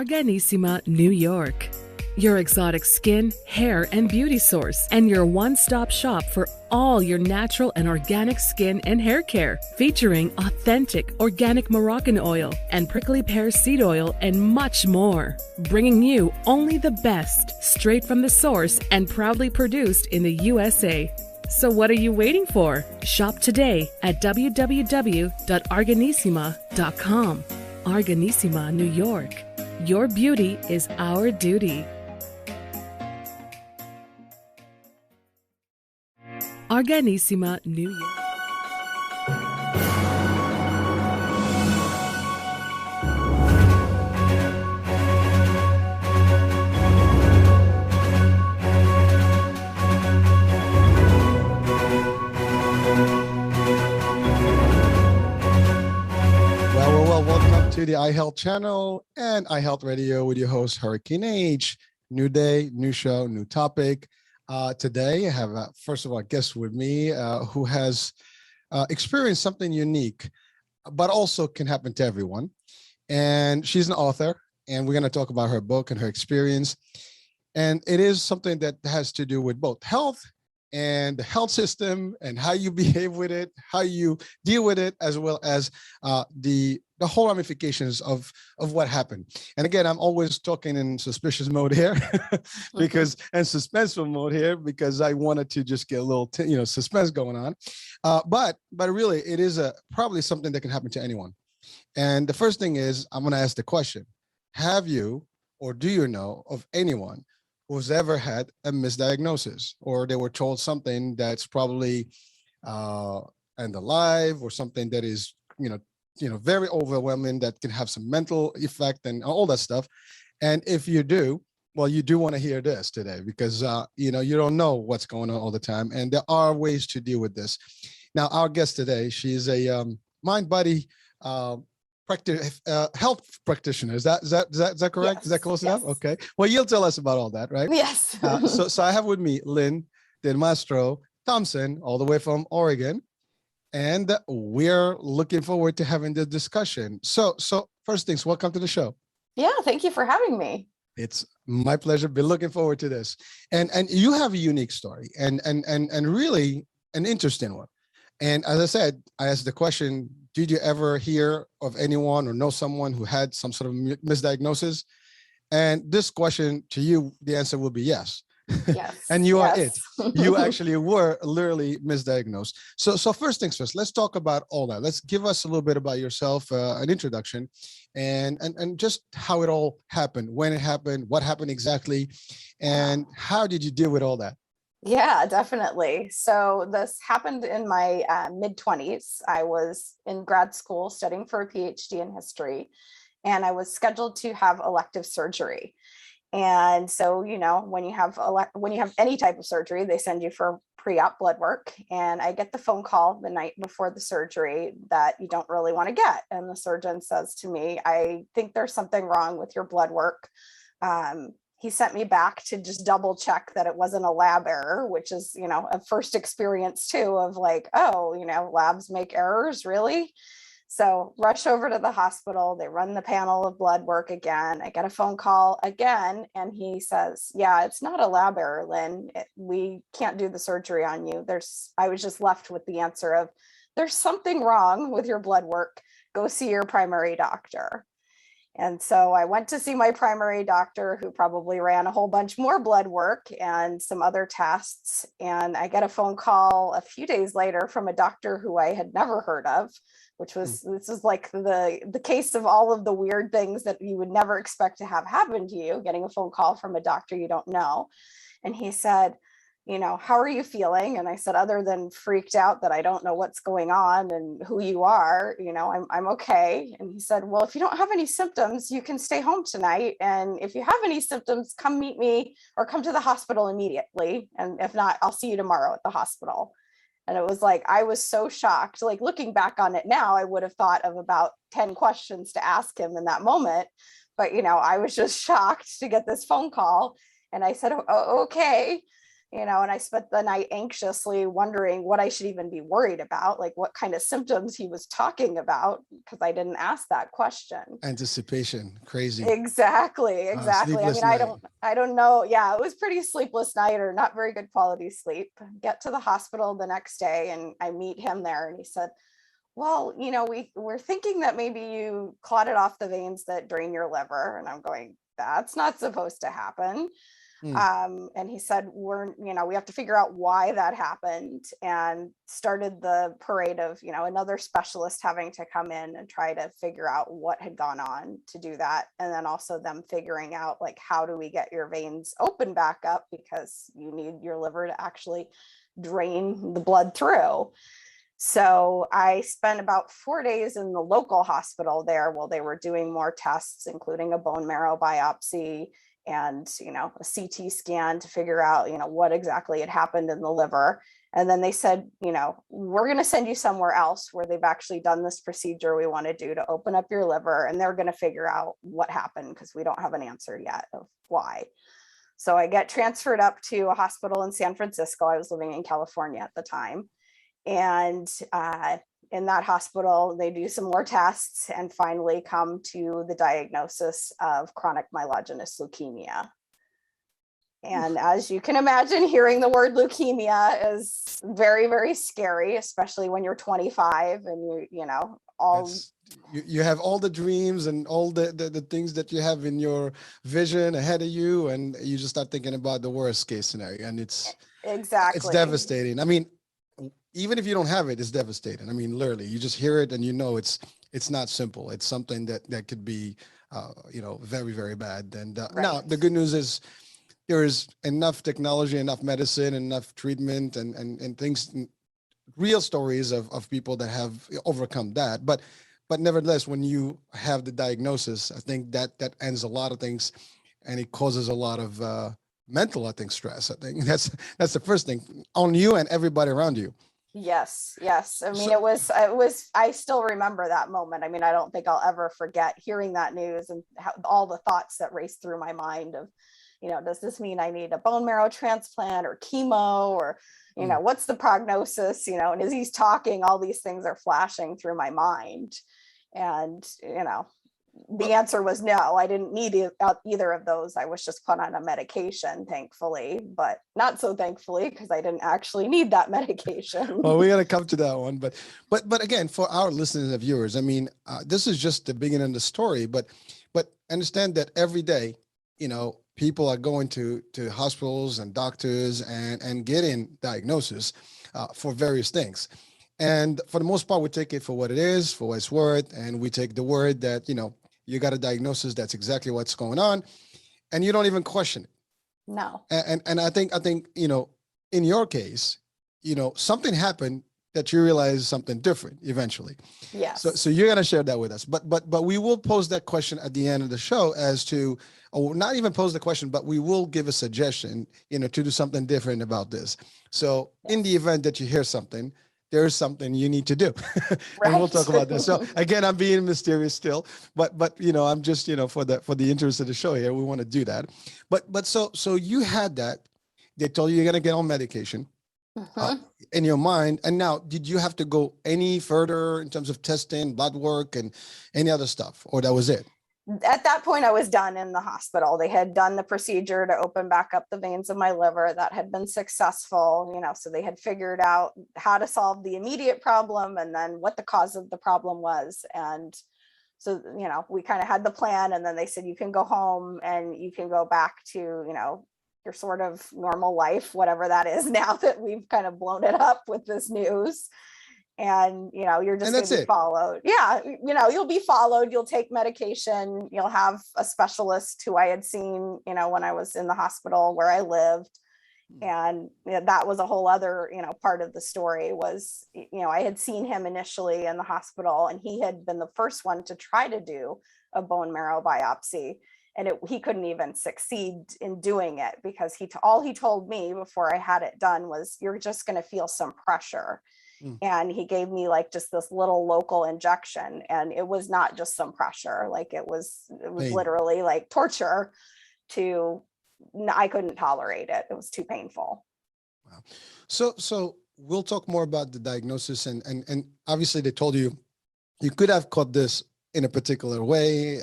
Arganissima, New York. Your exotic skin, hair, and beauty source, and your one-stop shop for all your natural and organic skin and hair care, featuring authentic organic Moroccan oil and prickly pear seed oil and much more. Bringing you only the best, straight from the source and proudly produced in the USA. So what are you waiting for? Shop today at www.arganissima.com. Arganissima, New York. Your beauty is our duty. Arganissima, New York. Welcome to the iHealth channel and iHealth Radio with your host, Hurricane H. New day, new show, new topic. Today, I have, first of all, a guest with me who has experienced something unique, but also can happen to everyone. And she's an author, and we're going to talk about her book and her experience. And it is something that has to do with both health and the health system and how you behave with it, how you deal with it, as well as the whole ramifications of what happened. And again, I'm always talking in suspicious mode here because and suspenseful mode here because I wanted to just get a little suspense going on. But really, it is probably something that can happen to anyone. And the first thing is, I'm going to ask the question: have you or do you know of anyone who's ever had a misdiagnosis, or they were told something that's probably end of life, or something that is very overwhelming, that can have some mental effect and all that stuff? And if you do, well, you do want to hear this today because you don't know what's going on all the time, and there are ways to deal with this. Now, our guest today, she is a mind-body health practitioner. Is that correct? Yes. Is that close Yes. enough? Okay. Well, you'll tell us about all that, right? Yes. So I have with me Lynn Delmastro-Thomson, all the way from Oregon, and we're looking forward to having the discussion. So first things, welcome to the show. Yeah, thank you for having me. It's my pleasure. Been looking forward to this. And you have a unique story and really an interesting one. And as I said, I asked the question, did you ever hear of anyone or know someone who had some sort of misdiagnosis? And this question to you, the answer will be yes. Yes. And you are yes. it. You actually were literally misdiagnosed. So first things first, let's talk about all that. Let's give us a little bit about yourself, an introduction, and just how it all happened, when it happened, what happened exactly, and how did you deal with all that? Yeah, definitely. So this happened in my mid-20s. I was in grad school studying for a PhD in history, and I was scheduled to have elective surgery. And so, when you have any type of surgery, they send you for pre-op blood work. And I get the phone call the night before the surgery that you don't really want to get. And the surgeon says to me, "I think there's something wrong with your blood work." He sent me back to just double check that it wasn't a lab error, which is, a first experience too of like, oh, labs make errors, really? So rush over to the hospital. They run the panel of blood work again. I get a phone call again, and he says, "Yeah, it's not a lab error, Lynn. We can't do the surgery on you." I was just left with the answer of, "There's something wrong with your blood work. Go see your primary doctor." And so I went to see my primary doctor, who probably ran a whole bunch more blood work and some other tests. And I get a phone call a few days later from a doctor who I had never heard of, this is like the case of all of the weird things that you would never expect to have happen to you, getting a phone call from a doctor you don't know. And he said, "How are you feeling?" And I said, "Other than freaked out that I don't know what's going on and who you are, I'm okay." And he said, "Well, if you don't have any symptoms, you can stay home tonight. And if you have any symptoms, come meet me or come to the hospital immediately. And if not, I'll see you tomorrow at the hospital." And it was like, I was so shocked. Like, looking back on it now, I would have thought of about 10 questions to ask him in that moment. But, I was just shocked to get this phone call. And I said, "Oh, okay." And I spent the night anxiously wondering what I should even be worried about, like what kind of symptoms he was talking about, because I didn't ask that question. Anticipation, crazy. Exactly. I Sleepless mean, night. I don't know. Yeah, it was pretty sleepless night, or not very good quality sleep. Get to the hospital the next day and I meet him there, and he said, well, we're thinking that maybe you clotted off the veins that drain your liver. And I'm going, that's not supposed to happen. Hmm. And he said, we have to figure out why that happened, and started the parade of, another specialist having to come in and try to figure out what had gone on to do that. And then also them figuring out, like, how do we get your veins open back up, because you need your liver to actually drain the blood through. So I spent about 4 days in the local hospital there while they were doing more tests, including a bone marrow biopsy and, a CT scan to figure out, what exactly had happened in the liver. And then they said, we're going to send you somewhere else where they've actually done this procedure we want to do to open up your liver. And they're going to figure out what happened, because we don't have an answer yet of why. So I get transferred up to a hospital in San Francisco. I was living in California at the time. And in that hospital, they do some more tests and finally come to the diagnosis of chronic myelogenous leukemia. And as you can imagine, hearing the word leukemia is very, very scary, especially when you're 25 and you have all the dreams and all the things that you have in your vision ahead of you, and you just start thinking about the worst case scenario, and it's devastating. I mean, even if you don't have it, it's devastating. I mean, literally, you just hear it and it's not simple. It's something that could be, very, very bad. And now the good news is there is enough technology, enough medicine, enough treatment, and things, real stories of people that have overcome that. But nevertheless, when you have the diagnosis, I think that ends a lot of things, and it causes a lot of mental, I think, stress. I think that's the first thing on you and everybody around you. Yes. I mean, it was, I still remember that moment. I mean, I don't think I'll ever forget hearing that news and all the thoughts that raced through my mind of, does this mean I need a bone marrow transplant or chemo, or, what's the prognosis, and as he's talking, all these things are flashing through my mind. And, the answer was no, I didn't need either of those. I was just put on a medication, thankfully, but not so thankfully, because I didn't actually need that medication. Well, we got to come to that one, but again, for our listeners and viewers, I mean, this is just the beginning of the story, but understand that every day, people are going to hospitals and doctors and getting diagnosis for various things. And for the most part, we take it for what it is, for what it's worth. And we take the word that, you got a diagnosis, that's exactly what's going on. And you don't even question it. No. And I think, in your case, something happened that you realize something different eventually. Yes. So you're going to share that with us. But we will pose that question at the end of the show as to, or not even pose the question, but we will give a suggestion, to do something different about this. So in the event that you hear something, there's something you need to do. And we'll talk about this. So again, I'm being mysterious still, but I'm just, for the interest of the show here, we want to do that. But so you had that, they told you you're going to get on medication in your mind. And now, did you have to go any further in terms of testing, blood work, and any other stuff, or that was it? At that point, I was done in the hospital. They had done the procedure to open back up the veins of my liver. That had been successful, so they had figured out how to solve the immediate problem and then what the cause of the problem was. And so, we kind of had the plan, and then they said, you can go home and you can go back to, your sort of normal life, whatever that is now that we've kind of blown it up with this news. And, you're just going to be followed. Yeah. You'll be followed. You'll take medication. You'll have a specialist who I had seen, when I was in the hospital where I lived. And that was a whole other, part of the story was, I had seen him initially in the hospital, and he had been the first one to try to do a bone marrow biopsy. And he couldn't even succeed in doing it, because all he told me before I had it done was, you're just going to feel some pressure. And he gave me like just this little local injection, and it was not just some pressure. Like it was literally like torture I couldn't tolerate it. It was too painful. Wow. So we'll talk more about the diagnosis, and obviously they told you you could have caught this in a particular way,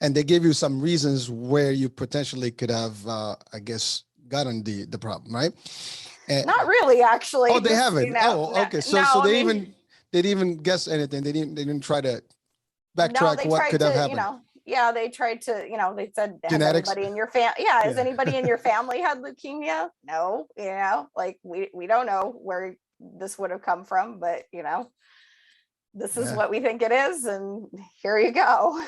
and they gave you some reasons where you potentially could have, I guess, gotten the problem, right? And, Not really, oh, actually. they Just, haven't. Oh, okay. So no, so I they mean, even they didn't even guess anything. They didn't try to no, backtrack they what tried could have to, happened. yeah, they tried to, they said, has Genetics. anybody in your has Yeah. anybody in your family had leukemia? No, like we don't know where this would have come from, but this is Yeah. what we think it is, and here you go.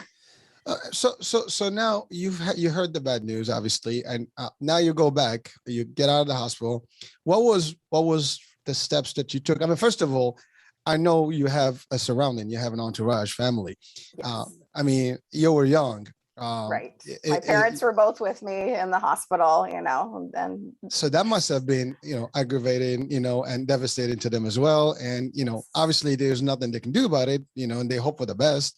So now you heard the bad news, obviously, and now you go back, you get out of the hospital. What was the steps that you took? I mean, first of all, I know you have a surrounding, you have an entourage, family. Uh, Yes. I mean, you were young. Right. My It, parents it, were both with me in the hospital, and so that must have been, aggravating, and devastating to them as well. And, obviously there's nothing they can do about it, and they hope for the best.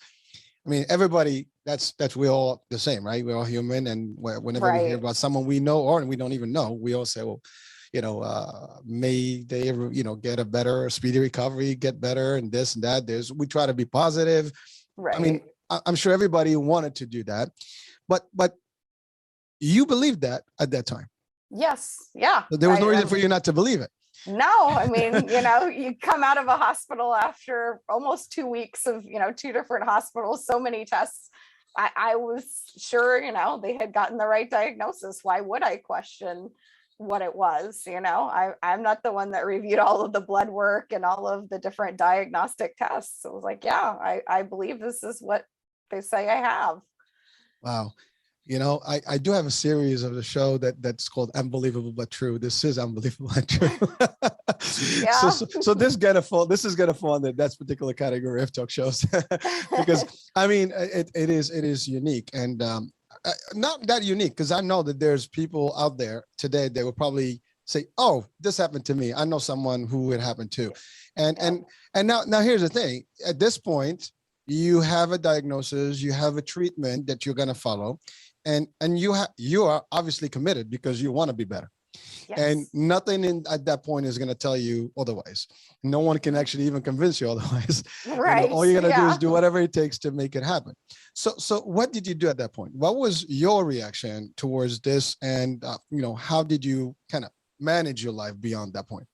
I mean, everybody, that's we're all the same, right? We're all human. And whenever we hear right. about someone we know or we don't even know, we all say, well, may they ever, get a better speedy recovery, get better and this and that. We try to be positive. I mean, Right. I'm sure everybody wanted to do that, but you believed that at that time. Yes. Yeah. There was no reason for you not to believe it. No, I mean, you come out of a hospital after almost 2 weeks of, two different hospitals, so many tests. I was sure, they had gotten the right diagnosis. Why would I question what it was? I'm not the one that reviewed all of the blood work and all of the different diagnostic tests. So it was like, yeah, I believe this is what they say I have. Wow. I do have a series of the show that's called Unbelievable But True. This is unbelievable but true. Yeah. So this is gonna fall in that particular category of talk shows because I mean it is unique and not that unique because I know that there's people out there today that will probably say, oh, this happened to me. I know someone who it happened to. And now here's the thing. At this point, you have a diagnosis, you have a treatment that you're going to follow, and you are obviously committed because you want to be better. Yes. And nothing at that point is going to tell you otherwise. No one can actually even convince you otherwise. Right. All you're going to do is do whatever it takes to make it happen. So what did you do at that point? What was your reaction towards this? And, how did you kind of manage your life beyond that point?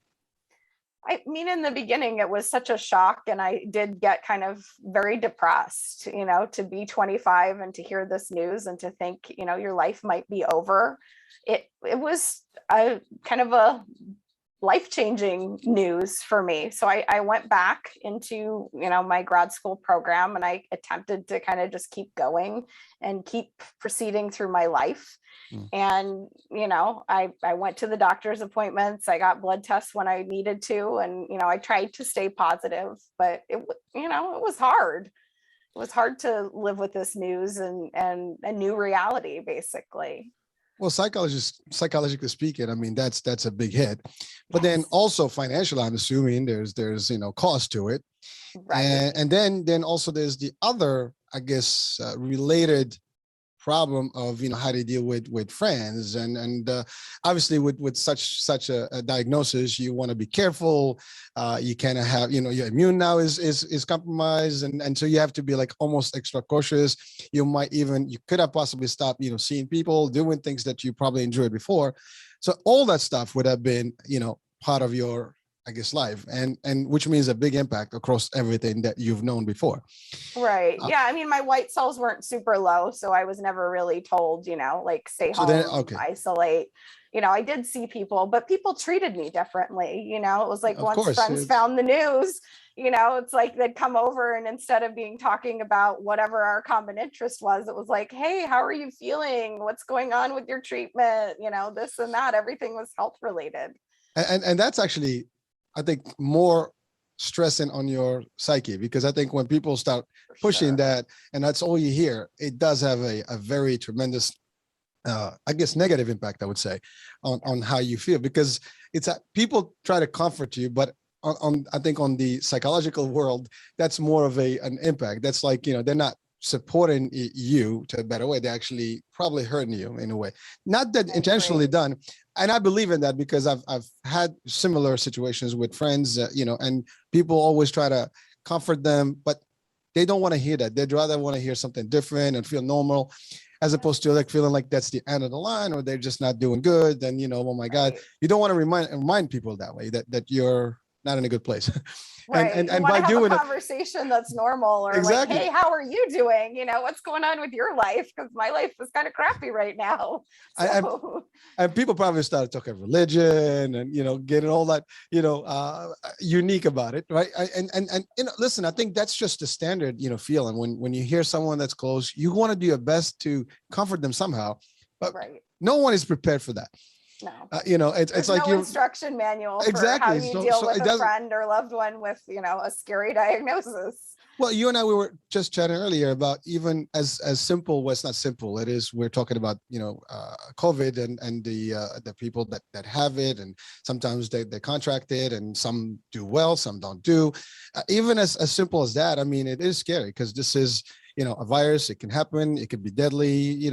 I mean, in the beginning, it was such a shock, and I did get kind of very depressed, to be 25 and to hear this news and to think, your life might be over. It was a kind of a life-changing news for me. So I went back into, my grad school program, and I attempted to kind of just keep going and keep proceeding through my life. And, I went to the doctor's appointments. I got blood tests when I needed to. And, I tried to stay positive, but it was hard. It was hard to live with this news and a new reality, basically. Well, psychologically speaking, I mean, that's a big hit, but Yes. then also financial, I'm assuming there's cost to it. Right. And then also there's the other, I guess, related problem of how to deal with friends and obviously with such a diagnosis you want to be careful. You kind of have your immune now is compromised and so you have to be like almost extra cautious. You could have possibly stopped seeing people, doing things that you probably enjoyed before. So all that stuff would have been part of your, I guess, life, and which means a big impact across everything that you've known before. Right. Yeah. I mean, my white cells weren't super low, so I was never really told, like stay home, Okay. isolate. I did see people, but people treated me differently. It was like Of once course, friends found the news, it's like they'd come over and instead of being talking about whatever our common interest was, it was like, hey, how are you feeling? What's going on with your treatment? This and that. Everything was health related. And that's actually, I think, more stressing on your psyche, because I think when people start pushing that and that's all you hear, it does have a very tremendous, I guess, negative impact, I would say, on how you feel, because people try to comfort you, but I think on the psychological world, that's more of an impact. That's like, they're not supporting you to a better way. They're actually probably hurting you in a way, not that intentionally done. And I believe in that because I've had similar situations with friends, and people always try to comfort them, but they don't want to hear that. They'd rather want to hear something different and feel normal, as opposed to like feeling like that's the end of the line or they're just not doing good. Then, oh my God, you don't want to remind people that way that you're not in a good place. Right. And by have doing a conversation that's normal, or exactly. Like, hey, how are you doing? What's going on with your life? Because my life is kind of crappy right now. So. And people probably started talking religion and, getting all that, unique about it. Right. And listen, I think that's just the standard, feeling when you hear someone that's close, you want to do your best to comfort them somehow, but no one is prepared for that. No, it's like no instruction manual for how you deal with a friend or loved one with, a scary diagnosis. Well, you and I, we were just chatting earlier about even as simple. Well, it's not simple. It is. We're talking about COVID and the people that have it, and sometimes they contract it, and some do well, some don't do. Even as simple as that, I mean, it is scary because this is a virus. It can happen. It could be deadly.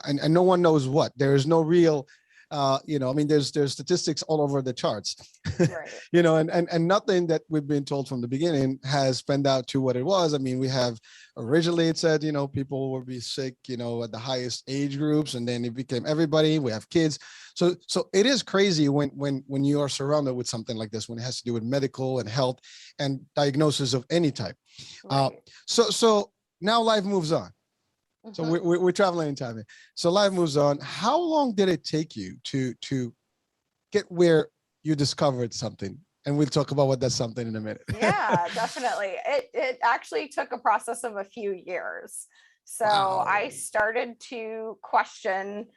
And no one knows what. There is no real. There's statistics all over the charts, right. And nothing that we've been told from the beginning has panned out to what it was. I mean, we have originally it said, people will be sick, at the highest age groups, and then it became everybody. We have kids. So it is crazy when you are surrounded with something like this, when it has to do with medical and health and diagnosis of any type. Right. So now life moves on. So we're traveling in time. So life moves on. How long did it take you to get where you discovered something? And we'll talk about what that's something in a minute. Yeah, definitely. It actually took a process of a few years. So wow. I started to question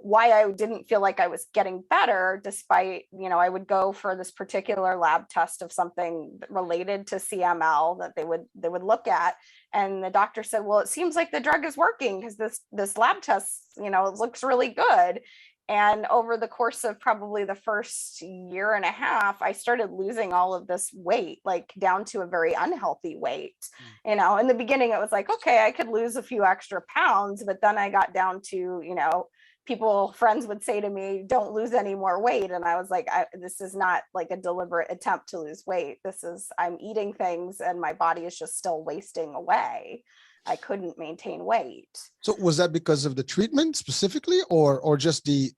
why I didn't feel like I was getting better, despite, I would go for this particular lab test of something related to CML that they would look at. And the doctor said, well, it seems like the drug is working because this lab test, it looks really good. And over the course of probably the first year and a half, I started losing all of this weight, like down to a very unhealthy weight. In the beginning, it was like, okay, I could lose a few extra pounds, but then I got down to, friends would say to me, don't lose any more weight. And I was like, this is not like a deliberate attempt to lose weight. I'm eating things and my body is just still wasting away. I couldn't maintain weight. So was that because of the treatment specifically, or just the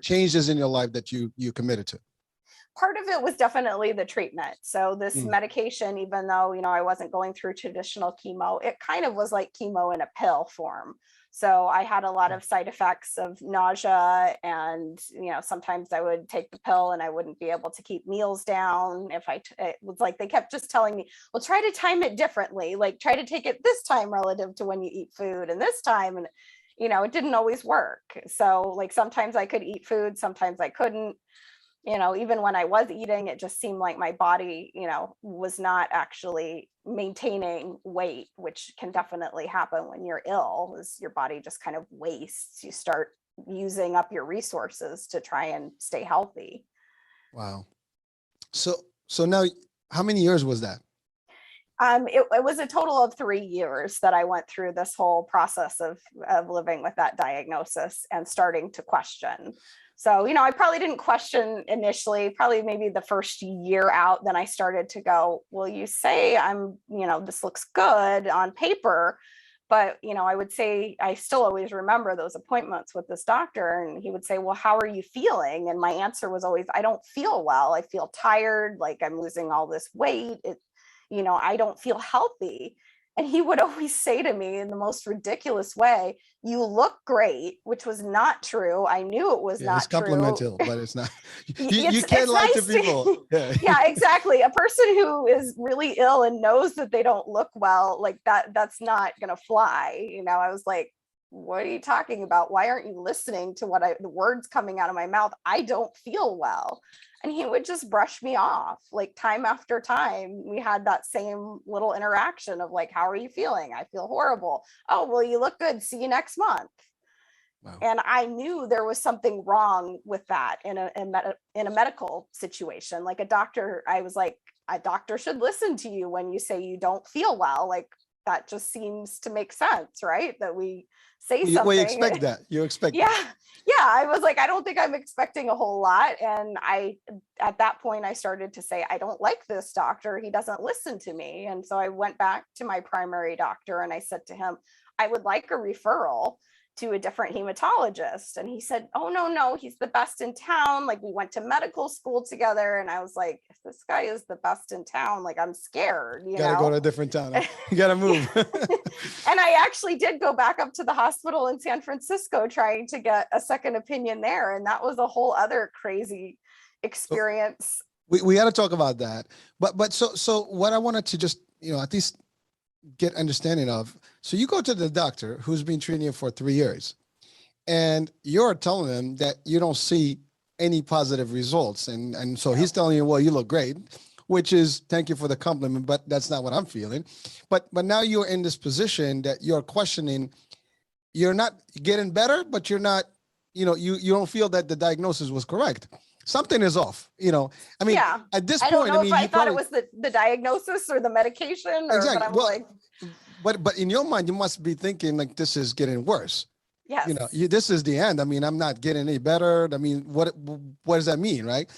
changes in your life that you committed to? Part of it was definitely the treatment. So this medication, even though, I wasn't going through traditional chemo, it kind of was like chemo in a pill form. So I had a lot of side effects of nausea, and, sometimes I would take the pill and I wouldn't be able to keep meals down. It was like, they kept just telling me, well, try to time it differently. Like try to take it this time relative to when you eat food and this time. And, it didn't always work. So like, sometimes I could eat food, sometimes I couldn't. Even when I was eating, it just seemed like my body, was not actually maintaining weight, which can definitely happen when you're ill, is your body just kind of wastes. You start using up your resources to try and stay healthy. Wow. So now, how many years was that? It was a total of 3 years that I went through this whole process of living with that diagnosis and starting to question. So, I probably didn't question initially, probably maybe the first year out. Then I started to go, well, you say this looks good on paper, but, I would say, I still always remember those appointments with this doctor, and he would say, well, how are you feeling? And my answer was always, I don't feel well. I feel tired, like I'm losing all this weight. I don't feel healthy. And he would always say to me in the most ridiculous way, you look great, which was not true. I knew it was not true. It's complimental, but it's not. You can't lie to people. Yeah, exactly. A person who is really ill and knows that they don't look well, like that's not going to fly. I was like, what are you talking about? Why aren't you listening to the words coming out of my mouth? I don't feel well. And he would just brush me off, like time after time. We had that same little interaction of like, how are you feeling? I feel horrible. Oh, well, you look good. See you next month. Wow. And I knew there was something wrong with that in a medical situation. Like a doctor, I was like, a doctor should listen to you when you say you don't feel well. Like, that just seems to make sense, right? That we say something. Well, you expect that. You expect Yeah. that. Yeah. I was like, I don't think I'm expecting a whole lot. And at that point, I started to say, I don't like this doctor. He doesn't listen to me. And so I went back to my primary doctor and I said to him, I would like a referral to a different hematologist. And he said, oh, no, he's the best in town. Like, we went to medical school together. And I was like, if this guy is the best in town, like, I'm scared, you gotta know? go to a different town. You gotta move. And I actually did go back up to the hospital in San Francisco trying to get a second opinion there. And that was a whole other crazy experience. We got to talk about that. But so what I wanted to just, at least get understanding of. So you go to the doctor who's been treating you for 3 years, and you're telling him that you don't see any positive results. And so he's telling you, well, you look great, which is, thank you for the compliment, but that's not what I'm feeling. But now you're in this position that you're questioning, you're not getting better, but you're not, you don't feel that the diagnosis was correct. Something is off, I mean, yeah. At this point, I don't know if I thought it was the diagnosis or the medication, or, exactly. But I'm But in your mind, you must be thinking like, this is getting worse. Yes. This is the end. I mean, I'm not getting any better. I mean, what does that mean, right?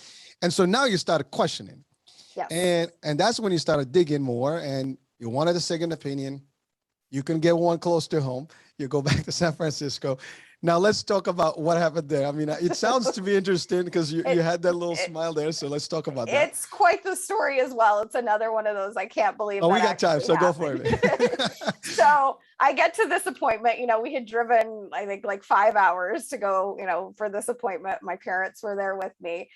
And so now you started questioning. Yes. And that's when you started digging more, and you wanted a second opinion. You can get one close to home. You go back to San Francisco. Now let's talk about what happened there. I mean, it sounds to be interesting because you had that little smile there. So let's talk about that. It's quite the story as well. It's another one of those, I can't believe. Oh, we got time, so happened. Go for it. So I get to this appointment, we had driven, I think, like 5 hours to go, for this appointment. My parents were there with me.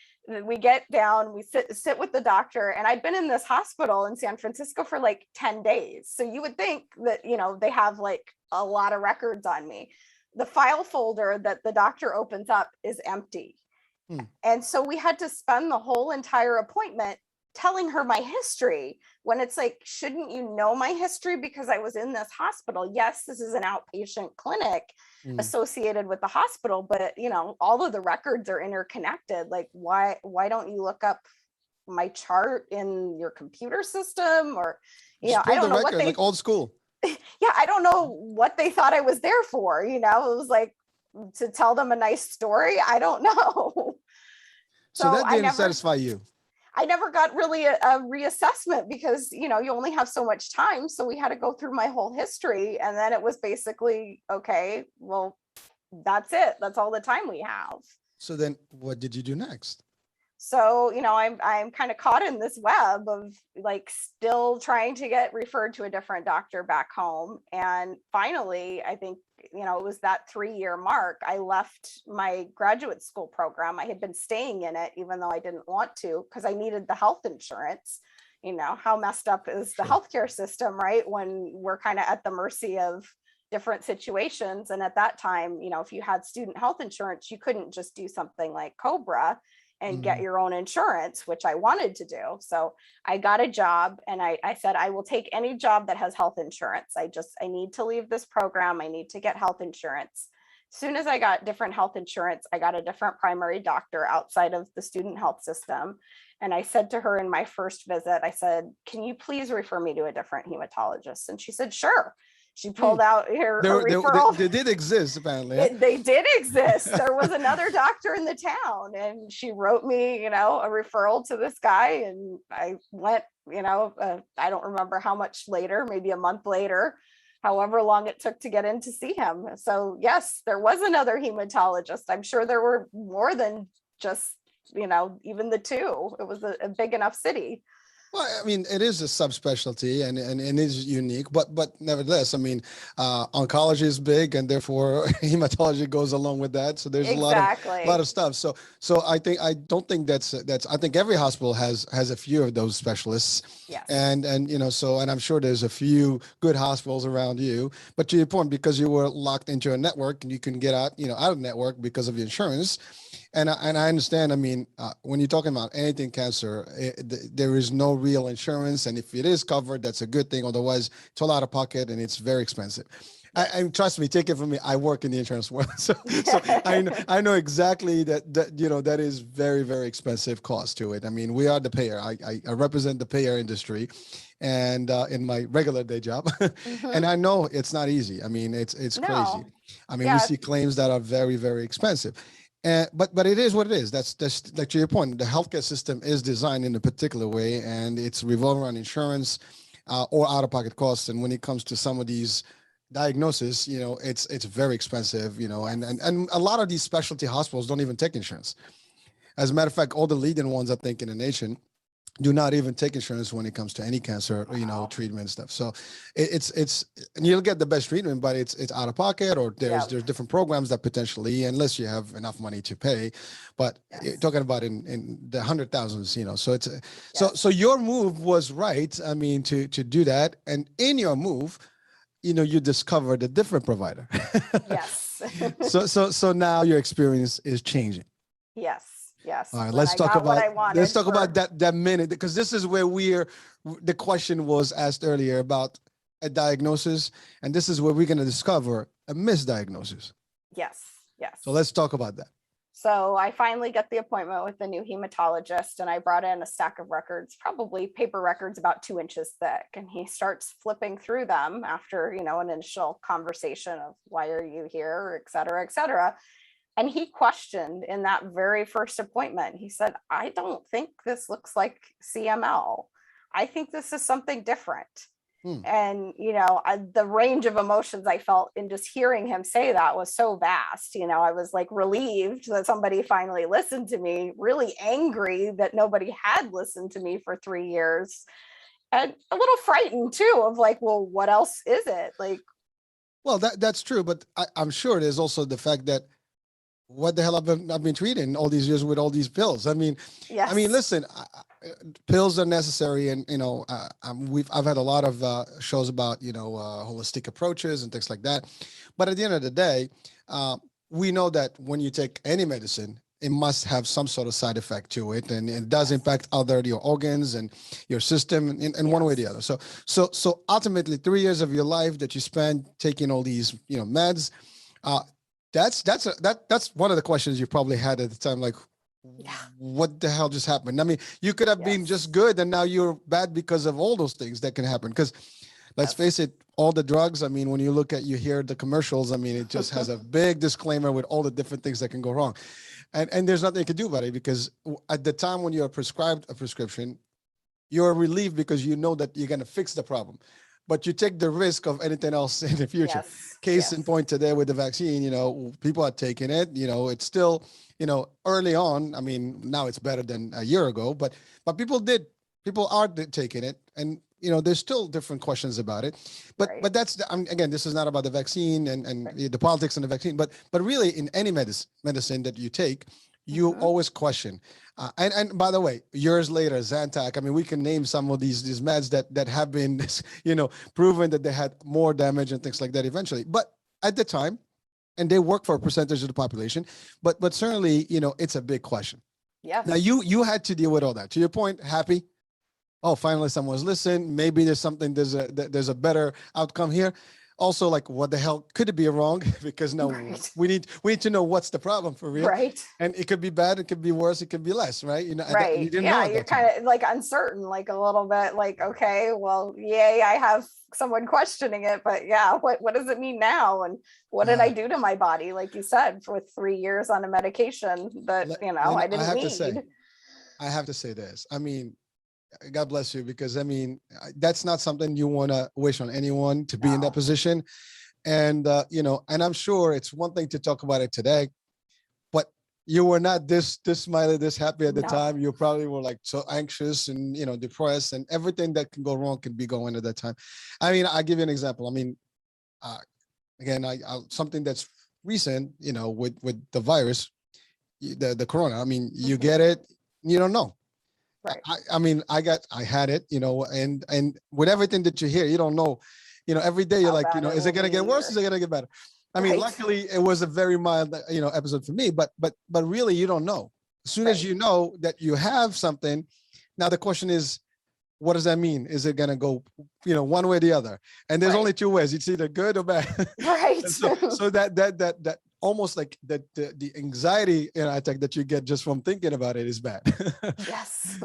We get down, we sit with the doctor, and I'd been in this hospital in San Francisco for like 10 days. So you would think that, they have like a lot of records on me. The file folder that the doctor opens up is empty. And so we had to spend the whole entire appointment telling her my history, when it's like, shouldn't you know my history because I was in this hospital? Yes, this is an outpatient clinic associated with the hospital, but all of the records are interconnected. Like, why don't you look up my chart in your computer system? Or I don't know what they, like old school. Yeah, I don't know what they thought I was there for. It was like to tell them a nice story. I don't know. So that didn't satisfy you. I never got really a reassessment because, you only have so much time. So we had to go through my whole history. And then it was basically, okay, well, that's it. That's all the time we have. So then what did you do next? So, I'm kind of caught in this web of like still trying to get referred to a different doctor back home. And finally, I think, it was that 3-year mark. I left my graduate school program. I had been staying in it, even though I didn't want to, because I needed the health insurance. How messed up is the healthcare system, right? When we're kind of at the mercy of different situations. And at that time, if you had student health insurance, you couldn't just do something like COBRA and get your own insurance, which I wanted to do. So I got a job and I said, I will take any job that has health insurance. I need to leave this program. I need to get health insurance. As soon as I got different health insurance, I got a different primary doctor outside of the student health system. And I said to her in my first visit, I said, can you please refer me to a different hematologist? And she said, sure. She pulled out her referral. They did exist, apparently. They did exist. There was another doctor in the town, and she wrote me, a referral to this guy. And I went, I don't remember how much later, maybe a month later, however long it took to get in to see him. So yes, there was another hematologist. I'm sure there were more than just, even the two. It was a big enough city. Well, I mean, it is a subspecialty and it is unique, but nevertheless, I mean, oncology is big, and therefore hematology goes along with that. So there's a lot of stuff. So I think every hospital has a few of those specialists. Yes. And I'm sure there's a few good hospitals around you. But to your point, because you were locked into a network and you couldn't get out of network because of your insurance. And I understand. I mean, when you're talking about anything cancer, there is no real insurance. And if it is covered, that's a good thing. Otherwise, it's all out of pocket and it's very expensive. And trust me, take it from me. I work in the insurance world, so I know exactly that you know that is very, very expensive cost to it. I mean, we are the payer. I represent the payer industry, and in my regular day job, and I know it's not easy. I mean, it's crazy. I mean, we see claims that are very, very expensive. But it is what it is. That's like to your point. The healthcare system is designed in a particular way, and it's revolving around insurance or out-of-pocket costs. And when it comes to some of these diagnosis, you know, it's very expensive, you know, and a lot of these specialty hospitals don't even take insurance. As a matter of fact, all the leading ones, I think, in the nation do not even take insurance when it comes to any cancer, you know, treatment stuff. So it's and you'll get the best treatment, but it's out of pocket, or there's different programs that potentially, unless you have enough money to pay, but you're talking about in the hundred thousands, you know. So it's so your move was right. I mean, to do that, and in your move, you know, you discovered a different provider. Yes. so now your experience is changing. Yes. All right, let's talk about that minute, because this is where the question was asked earlier about a diagnosis, and this is where we're going to discover a misdiagnosis. Yes. So let's talk about that. So I finally get the appointment with the new hematologist, and I brought in a stack of records, probably paper records about 2 inches thick. And he starts flipping through them after, you know, an initial conversation of why are you here, et cetera, et cetera. And he questioned in that very first appointment. He said, I don't think this looks like CML. I think this is something different. And, you know, the range of emotions I felt in just hearing him say that was so vast. You know, I was like relieved that somebody finally listened to me, really angry that nobody had listened to me for 3 years, and a little frightened too of like, well, what else is it? Like, well, that's true. But I'm sure there's also the fact that what the hell I've been treating all these years with all these pills. I mean, listen, pills are necessary, and you know, I've had a lot of shows about, you know, holistic approaches and things like that. But at the end of the day, we know that when you take any medicine, it must have some sort of side effect to it, and it does impact your organs and your system in one way or the other. So ultimately, 3 years of your life that you spend taking all these, you know, meds. That's one of the questions you probably had at the time, like, what the hell just happened? I mean, you could have been just good, and now you're bad because of all those things that can happen. Because let's face it, all the drugs, I mean, when you hear the commercials, I mean, it just has a big disclaimer with all the different things that can go wrong. And there's nothing you can do about it, because at the time when you're prescribed a prescription, you're relieved because you know that you're going to fix the problem. But you take the risk of anything else in the future. Case in point today with the vaccine, you know, people are taking it, you know, it's still, you know, early on. I mean, now it's better than a year ago, but people are taking it, and, you know, there's still different questions about it. But that's, again, this is not about the vaccine and the politics and the vaccine, but really in any medicine that you take, you always question. And by the way, years later, Zantac, I mean, we can name some of these meds that have been, you know, proven that they had more damage and things like that eventually. But at the time, and they work for a percentage of the population, but certainly, you know, it's a big question. Yeah. Now you had to deal with all that. To your point, happy. Oh, finally someone's listened. Maybe there's a better outcome here. Also, like, what the hell could it be wrong? Because we need to know what's the problem for real. Right. And it could be bad, it could be worse, it could be less, right? You know, right. You didn't know you're kind of like uncertain, like a little bit, like, okay, well, yay, I have someone questioning it, but yeah, what does it mean now? And what did I do to my body? Like you said, for 3 years on a medication that, you know, I didn't need. I have to say this. I mean, God bless you, because I mean, that's not something you want to wish on anyone, to be in that position. And, you know, and I'm sure it's one thing to talk about it today, but you were not this smiley, this happy at the time. You probably were like so anxious and, you know, depressed, and everything that can go wrong can be going at that time. I mean, I'll give you an example. I mean, again, something that's recent, you know, with the virus, the corona. I mean, you get it, you don't know. Right. I mean, I had it, you know, and with everything that you hear, you don't know, you know, every day you're like, you know, is it going to get worse? Is it going to get better? I mean, luckily it was a very mild, you know, episode for me, but really you don't know. As soon as you know that you have something, now the question is, what does that mean? Is it going to go, one way or the other? And there's Right. only two ways. It's either good or bad. Right. So that almost like the anxiety attack that you get just from thinking about it is bad. Yes.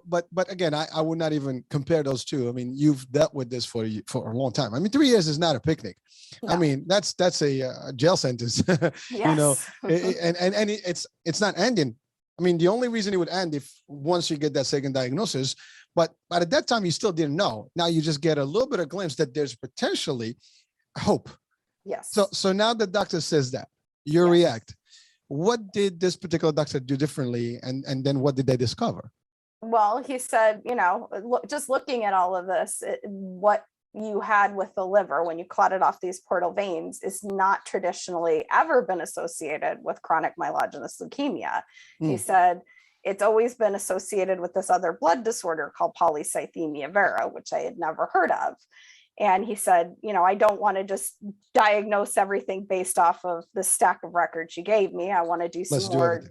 But again, I would not even compare those two. I mean, you've dealt with this for a long time. I mean, 3 years is not a picnic. No. I mean, that's a jail sentence. Yes. And it's not ending. I mean, the only reason it would end if once you get that second diagnosis, but at that time you still didn't know. Now you just get a little bit of glimpse that there's potentially hope. Yes. So now the doctor says that, you Yes. react. What did this particular doctor do differently? And then what did they discover? Well, he said, just looking at all of this, what you had with the liver when you clotted off these portal veins is not traditionally ever been associated with chronic myelogenous leukemia. He said it's always been associated with this other blood disorder called polycythemia vera, which I had never heard of. And he said, I don't want to just diagnose everything based off of the stack of records you gave me. I want to do some more.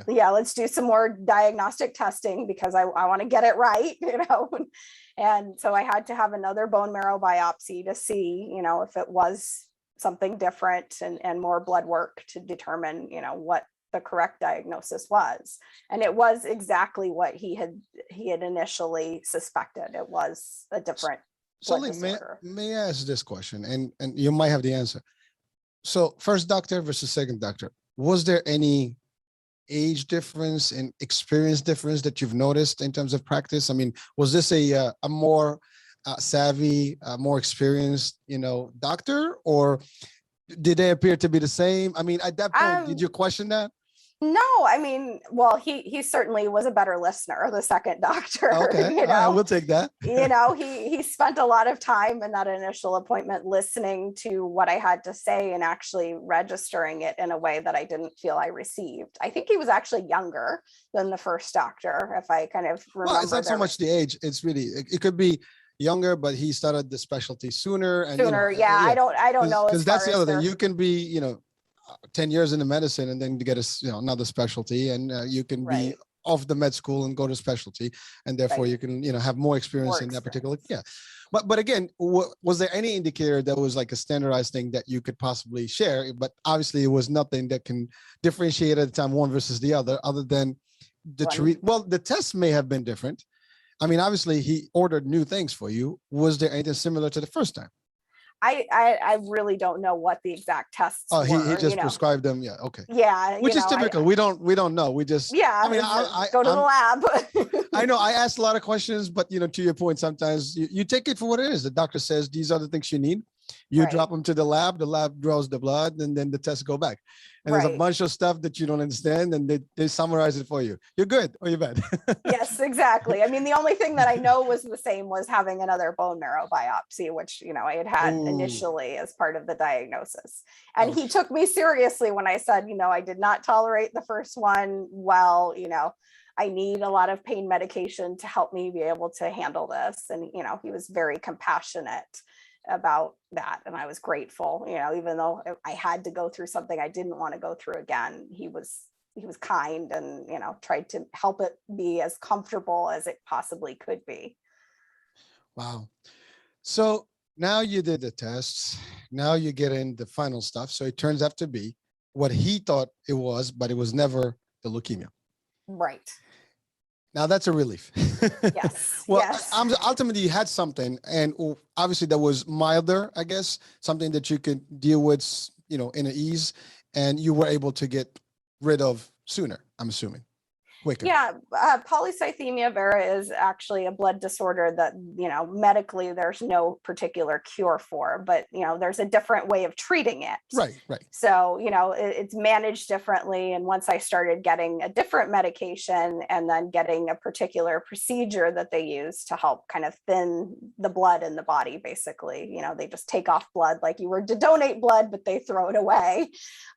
Let's do some more diagnostic testing because I want to get it right, And so I had to have another bone marrow biopsy to see, if it was something different and more blood work to determine, what the correct diagnosis was. And it was exactly what he had initially suspected. It was a different So blood may I ask this question, and you might have the answer. So first doctor versus second doctor, was there any age difference and experience difference that you've noticed in terms of practice? I mean, was this a more savvy, more experienced, doctor, or did they appear to be the same? I mean, at that point, did you question that? No, I mean, well, he certainly was a better listener, the second doctor. Okay, all right, we'll take that. He spent a lot of time in that initial appointment listening to what I had to say and actually registering it in a way that I didn't feel I received. I think he was actually younger than the first doctor, if I kind of remember. Well, it's not so much the age. It's really, it could be younger, but he started the specialty sooner. And I don't know. Because that's the other thing. You can be, 10 years into medicine and then get another specialty, and you can be off the med school and go to specialty, and therefore you can have more experience in that particular. But again, was there any indicator that was like a standardized thing that you could possibly share? But obviously it was nothing that can differentiate at the time one versus the other than the test may have been different. I mean, obviously he ordered new things for you. Was there anything similar to the first time? I really don't know what the exact tests were. He just prescribed them. Yeah. Okay. Yeah. Which is typical. We don't know. We just, I mean, I go to the lab. I know I asked a lot of questions, but to your point, sometimes you take it for what it is. The doctor says, these are the things you need. You drop them to the lab draws the blood, and then the tests go back. And there's a bunch of stuff that you don't understand, and they summarize it for you. You're good or you're bad. Yes, exactly. I mean, the only thing that I know was the same was having another bone marrow biopsy, which, I had initially as part of the diagnosis. And he took me seriously when I said, I did not tolerate the first one. Well, I need a lot of pain medication to help me be able to handle this. And, he was very compassionate about that. And I was grateful, even though I had to go through something I didn't want to go through again, he was kind and, tried to help it be as comfortable as it possibly could be. Wow. So now you did the tests. Now you get in the final stuff. So it turns out to be what he thought it was, but it was never the leukemia. Right. Now that's a relief. Yes. Well, yes. Ultimately you had something, and obviously that was milder, I guess, something that you could deal with, in an ease, and you were able to get rid of sooner, I'm assuming. Quicker. Yeah, polycythemia vera is actually a blood disorder that, medically there's no particular cure for, but, there's a different way of treating it. Right. So, it's managed differently. And once I started getting a different medication and then getting a particular procedure that they use to help kind of thin the blood in the body, basically, they just take off blood like you were to donate blood, but they throw it away.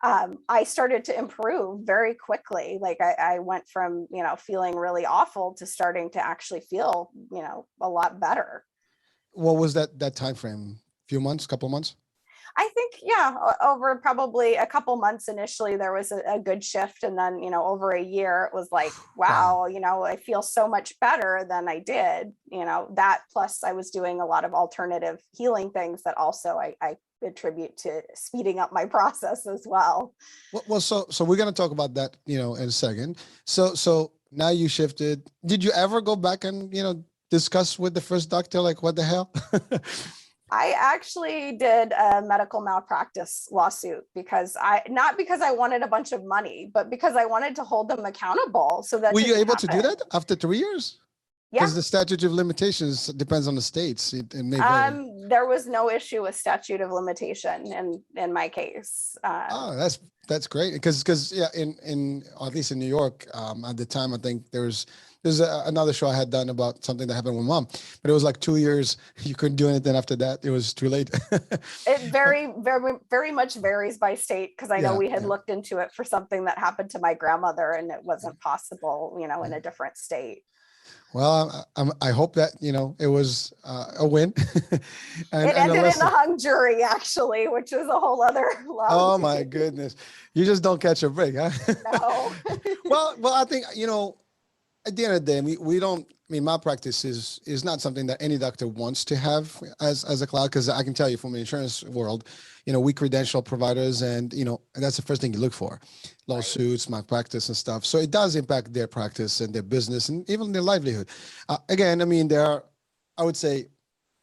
I started to improve very quickly. Like I went from, feeling really awful to starting to actually feel, a lot better. What was that time frame? Few months, couple months? I think, yeah, over probably a couple months initially, there was a good shift. And then, over a year, it was like, Wow. wow, I feel so much better than I did, that plus I was doing a lot of alternative healing things that also I attribute to speeding up my process as well. Well, so we're gonna talk about that, in a second. So now you shifted. Did you ever go back and discuss with the first doctor, like, what the hell? I actually did a medical malpractice lawsuit not because I wanted a bunch of money, but because I wanted to hold them accountable. So that Were you didn't able to do happen. that after 3 years? Yeah. Because the statute of limitations depends on the states. It may vary. There was no issue with statute of limitation in my case. Oh, that's great. Because yeah, in at least in New York, at the time, I think there's another show I had done about something that happened with mom, but it was like 2 years. You couldn't do anything after that. It was too late. It very much varies by state, because I know Yeah, we had yeah. looked into it for something that happened to my grandmother and it wasn't possible, in a different state. Well, I hope that it was a win, and It a ended in a lesson. hung jury, actually, which was a whole other Oh long. my goodness, you just don't catch a break, huh? No. Well, I think at the end of the day, we don't. I mean, malpractice is not something that any doctor wants to have as a cloud, because I can tell you from the insurance world, we credential providers, and that's the first thing you look for, lawsuits, malpractice, and stuff. So it does impact their practice and their business and even their livelihood. Again, I mean, they are, I would say,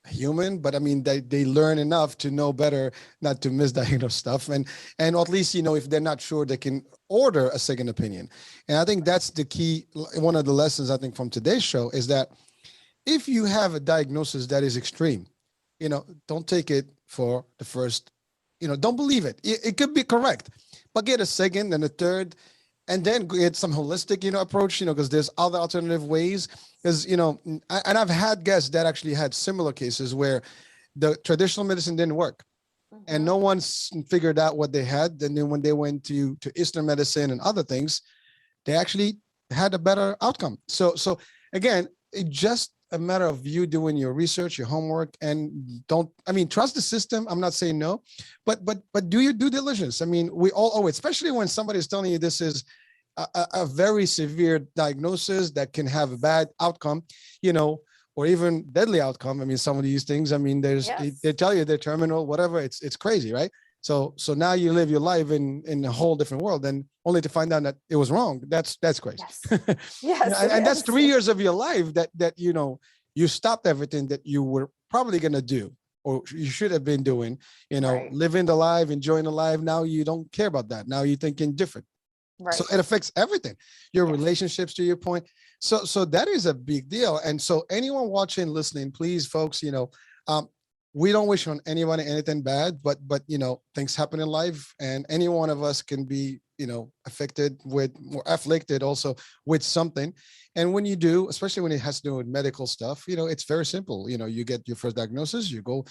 human, but I mean, they learn enough to know better not to misdiagnose stuff, and at least if they're not sure, they can order a second opinion. And I think that's the key. One of the lessons I think from today's show is that if you have a diagnosis that is extreme, don't take it for the first, don't believe it. It could be correct, but get a second and a third, and then get some holistic, approach, because there's other alternative ways. Because, and I've had guests that actually had similar cases where the traditional medicine didn't work, and no one's figured out what they had. And then when they went to Eastern medicine and other things, they actually had a better outcome. So again, it just a matter of you doing your research, your homework, and trust the system. I'm not saying no, but do your due diligence. I mean, we all owe it, especially when somebody's telling you this is a very severe diagnosis that can have a bad outcome, or even deadly outcome. I mean, some of these things, I mean, they tell you they're terminal, whatever. It's crazy, right? So now you live your life in a whole different world, and only to find out that it was wrong. That's crazy. Yes. And that's 3 years of your life that you stopped everything that you were probably going to do, or you should have been doing, Right. living the life, enjoying the life. Now you don't care about that. Now you're thinking different. Right. So it affects everything, your Yes. relationships, to your point. So that is a big deal. And so anyone watching, listening, please, folks, we don't wish on anyone anything bad, but things happen in life, and any one of us can be, affected with, or afflicted also with something. And when you do, especially when it has to do with medical stuff, it's very simple. You get your first diagnosis, you go,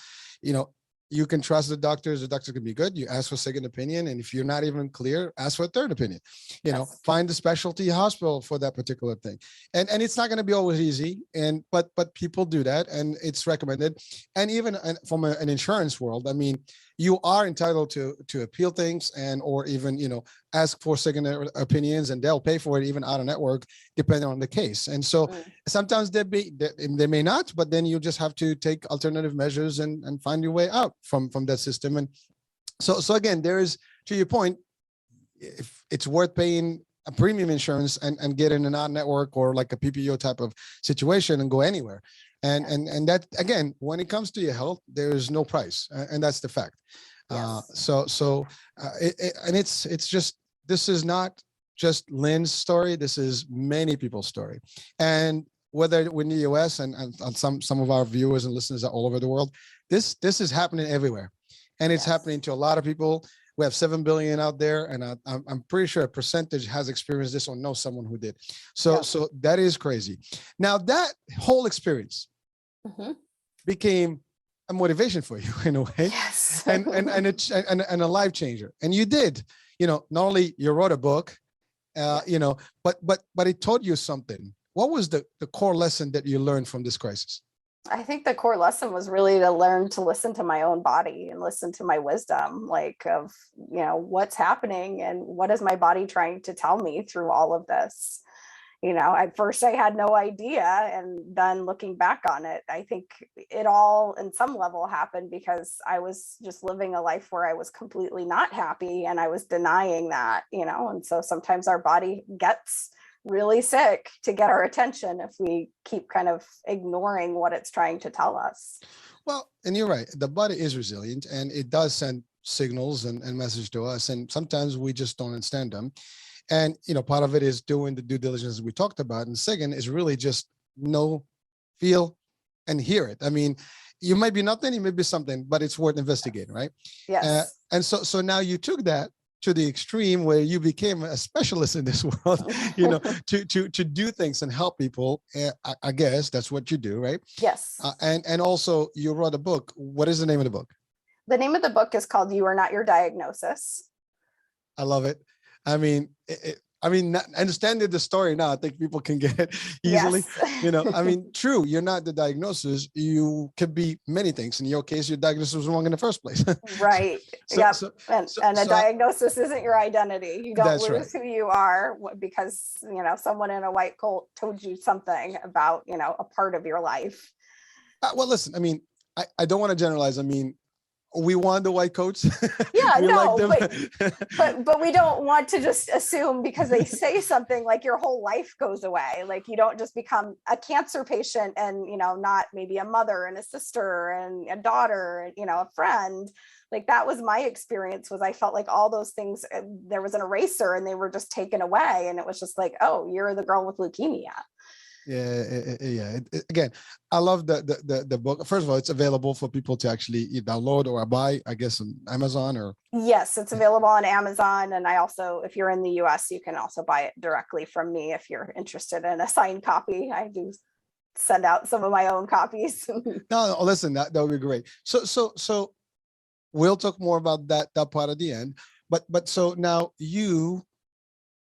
you can trust the doctors. The doctor can be good. You ask for a second opinion. And if you're not even clear, ask for a third opinion. Yes. Find the specialty hospital for that particular thing. And it's not going to be always easy. But people do that, and it's recommended. And even from an insurance world, I mean, you are entitled to appeal things, or even, ask for second opinions, and they'll pay for it even out of network, depending on the case. And so sometimes they may not, but then you just have to take alternative measures and find your way out from that system. And so again, there is, to your point, if it's worth paying a premium insurance and get in an out network or like a PPO type of situation and go anywhere. And that, again, when it comes to your health, there is no price, and that's the fact. Yes. It's just, this is not just Lynn's story. This is many people's story. And whether we're in the US and some of our viewers and listeners are all over the world, this is happening everywhere. And it's happening to a lot of people. We have 7 billion out there, and I'm pretty sure a percentage has experienced this or know someone who did. So that is crazy. Now that whole experience became a motivation for you in a way, Yes. and a life changer. And you did, not only you wrote a book, but it taught you something. What was the core lesson that you learned from this crisis? I think the core lesson was really to learn to listen to my own body and listen to my wisdom, like of, what's happening and what is my body trying to tell me through all of this. At first I had no idea. And then looking back on it, I think it all in some level happened because I was just living a life where I was completely not happy and I was denying that, and so sometimes our body gets really sick to get our attention if we keep kind of ignoring what it's trying to tell us. Well, and you're right. The body is resilient and it does send signals and messages to us. And sometimes we just don't understand them. And, part of it is doing the due diligence we talked about. And second is really just know, feel, and hear it. I mean, you might be nothing, you may be something, but it's worth investigating, right? Yes. And so now you took that to the extreme where you became a specialist in this world, to do things and help people. I guess that's what you do, right? Yes. And also you wrote a book. What is the name of the book? The name of the book is called You Are Not Your Diagnosis. I love it. I mean, understanding the story now, I think people can get it easily. Yes. True, you're not the diagnosis. You could be many things. In your case, your diagnosis was wrong in the first place. Right. Yep. And a diagnosis isn't your identity. You don't lose right. Who you are because, someone in a white coat told you something about, a part of your life. Well, listen, I don't want to generalize. We want the white coats. Yeah, no, but we don't want to just assume because they say something like your whole life goes away. Like you don't just become a cancer patient and, not maybe a mother and a sister and a daughter, and, a friend. Like that was my experience. Was I felt like all those things, there was an eraser and they were just taken away. And it was just like, oh, you're the girl with leukemia. Yeah. Again, I love the book. First of all, it's available for people to actually download or buy, I guess, on Amazon or. Yes, it's available on Amazon. And I also, if you're in the US, you can also buy it directly from me if you're interested in a signed copy. I do send out some of my own copies. No, listen, that would be great. So we'll talk more about that part at the end. But so now you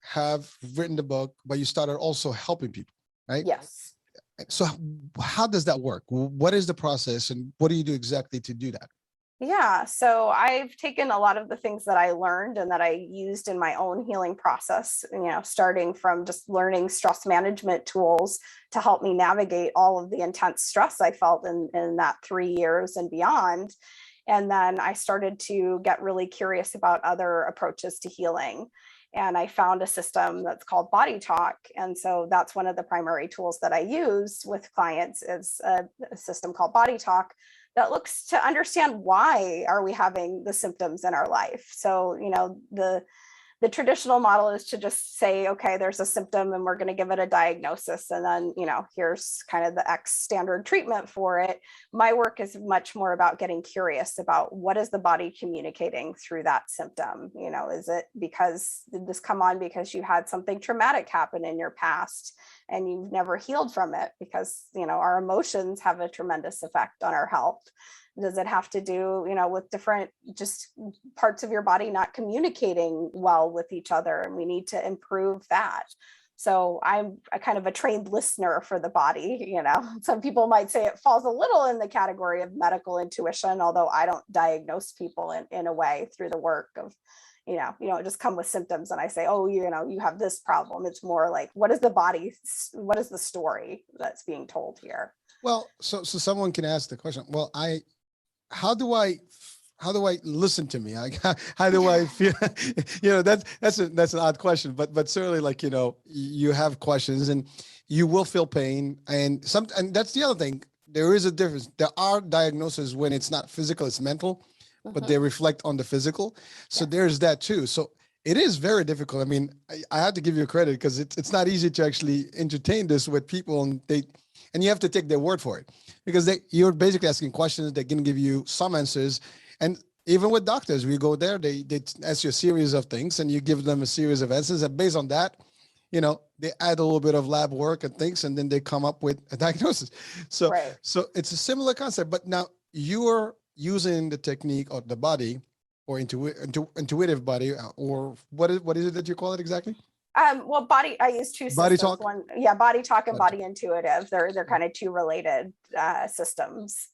have written the book, but you started also helping people. Right? Yes. So how does that work? What is the process and what do you do exactly to do that? Yeah. So I've taken a lot of the things that I learned and that I used in my own healing process, starting from just learning stress management tools to help me navigate all of the intense stress I felt in that 3 years and beyond. And then I started to get really curious about other approaches to healing. And I found a system that's called Body Talk. And so that's one of the primary tools that I use with clients is a system called Body Talk that looks to understand why are we having the symptoms in our life. So, the traditional model is to just say, okay, there's a symptom and we're going to give it a diagnosis. And then, here's kind of the X standard treatment for it. My work is much more about getting curious about what is the body communicating through that symptom? Is it did this come on because you had something traumatic happen in your past and you've never healed from it? Because, our emotions have a tremendous effect on our health. Does it have to do, with different just parts of your body not communicating well with each other? And we need to improve that. So I'm a kind of a trained listener for the body. Some people might say it falls a little in the category of medical intuition, although I don't diagnose people in a way through the work of, just come with symptoms and I say, oh, you have this problem. It's more like, what is the story that's being told here? Well, so someone can ask the question, well, how do I listen to me? How do I feel? That's an odd question, but certainly you have questions and you will feel pain and that's the other thing. There is a difference. There are diagnoses when it's not physical, it's mental, but they reflect on the physical. So there's that too. So it is very difficult. I have to give you credit because it's not easy to actually entertain this with people and you have to take their word for it because you're basically asking questions. They're going to give you some answers. And even with doctors, we go there, they ask you a series of things and you give them a series of answers. And based on that, they add a little bit of lab work and things, and then they come up with a diagnosis. So, right. So it's a similar concept, but now you're using the technique of the body or intuitive body, or what is it that you call it exactly? Well, I use two Body systems. talk? One, yeah, body talk and Body body intuitive. They're kind of two related systems.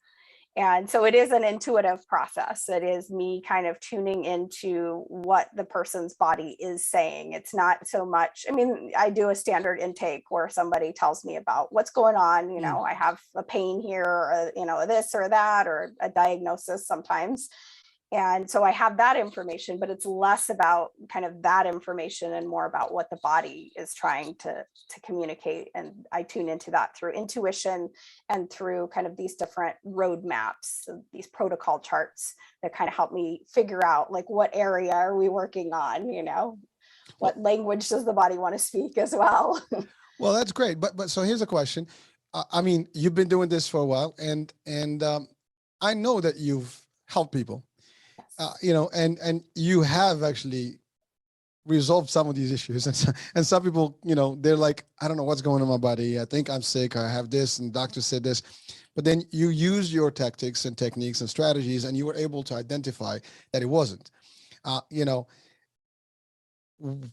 And so it is an intuitive process. It is me kind of tuning into what the person's body is saying. It's not so much, I mean, I do a standard intake where somebody tells me about what's going on. You know, I have a pain here, or, you know, this or that, or a diagnosis sometimes. And so I have that information, but it's less about kind of that information and more about what the body is trying to communicate. And I tune into that through intuition and through kind of these different roadmaps, these protocol charts that kind of help me figure out like what area are we working on, you know, what language does the body want to speak as well. Well, that's great. But so here's a question. I mean, you've been doing this for a while, and I know that you've helped people. You know, and you have actually resolved some of these issues. And some people, you know, they're like, I don't know what's going on in my body. I think I'm sick. I have this, and doctor said this. But then you use your tactics and techniques and strategies, and you were able to identify that it wasn't. You know,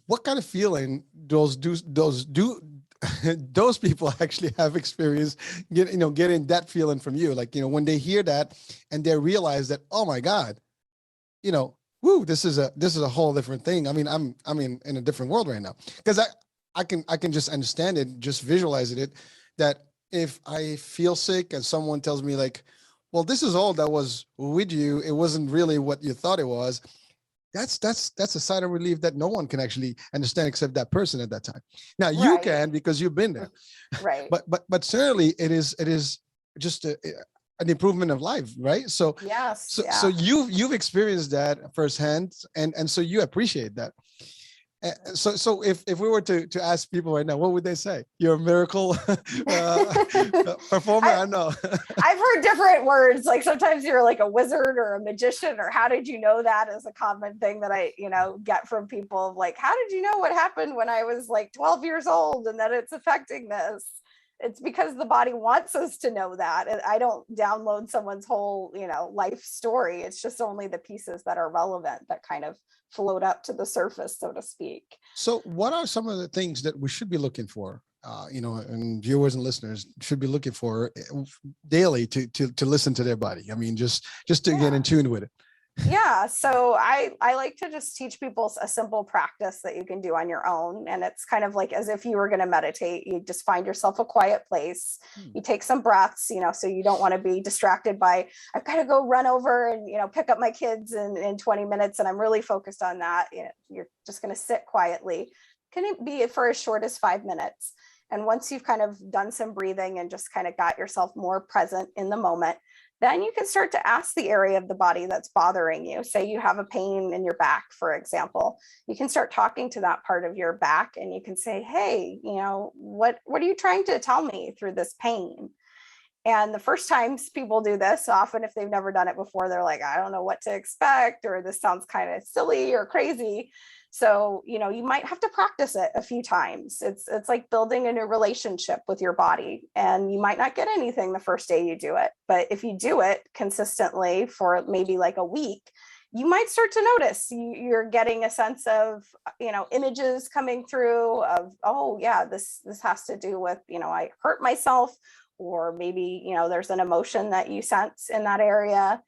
what kind of feeling those people actually have experienced getting that feeling from you? Like, you know, when they hear that and they realize that, oh my God, you know, woo, this is a whole different thing. I mean, I'm in a different world right now, because I can just understand it, just visualizing it, that if I feel sick and someone tells me like, well, this is all that was with you, it wasn't really what you thought it was. That's a sign of relief that no one can actually understand except that person at that time. Now you can, because you've been there, right? But certainly it is just an improvement of life, right? So yes, so you've experienced that firsthand, and so you appreciate that. So if we were to ask people right now, what would they say? You're a miracle performer? I know. I've heard different words. Like sometimes you're like a wizard or a magician, or how did you know that, is a common thing that I, you know, get from people. Like, how did you know what happened when I was like 12 years old and that it's affecting this? It's because the body wants us to know that. And I don't download someone's whole, you know, life story. It's just only the pieces that are relevant that kind of float up to the surface, so to speak. So what are some of the things that we should be looking for, you know, and viewers and listeners should be looking for daily to listen to their body? I mean, just to get in tune with it. Yeah, so I like to just teach people a simple practice that you can do on your own. And it's kind of like as if you were going to meditate. You just find yourself a quiet place. You take some breaths, you know, so you don't want to be distracted by, I've got to go run over and, you know, pick up my kids in 20 minutes. And I'm really focused on that. You know, you're just going to sit quietly. Can it be for as short as 5 minutes? And once you've kind of done some breathing and just kind of got yourself more present in the moment, then you can start to ask the area of the body that's bothering you. Say you have a pain in your back, for example. You can start talking to that part of your back, and you can say, hey, you know, what are you trying to tell me through this pain? And the first times people do this, often if they've never done it before, they're like, I don't know what to expect, or this sounds kind of silly or crazy. So, you know, you might have to practice it a few times. It's like building a new relationship with your body, and you might not get anything the first day you do it. But if you do it consistently for maybe like a week, you might start to notice you're getting a sense of, you know, images coming through of, oh yeah, this has to do with, you know, I hurt myself, or maybe, you know, there's an emotion that you sense in that area.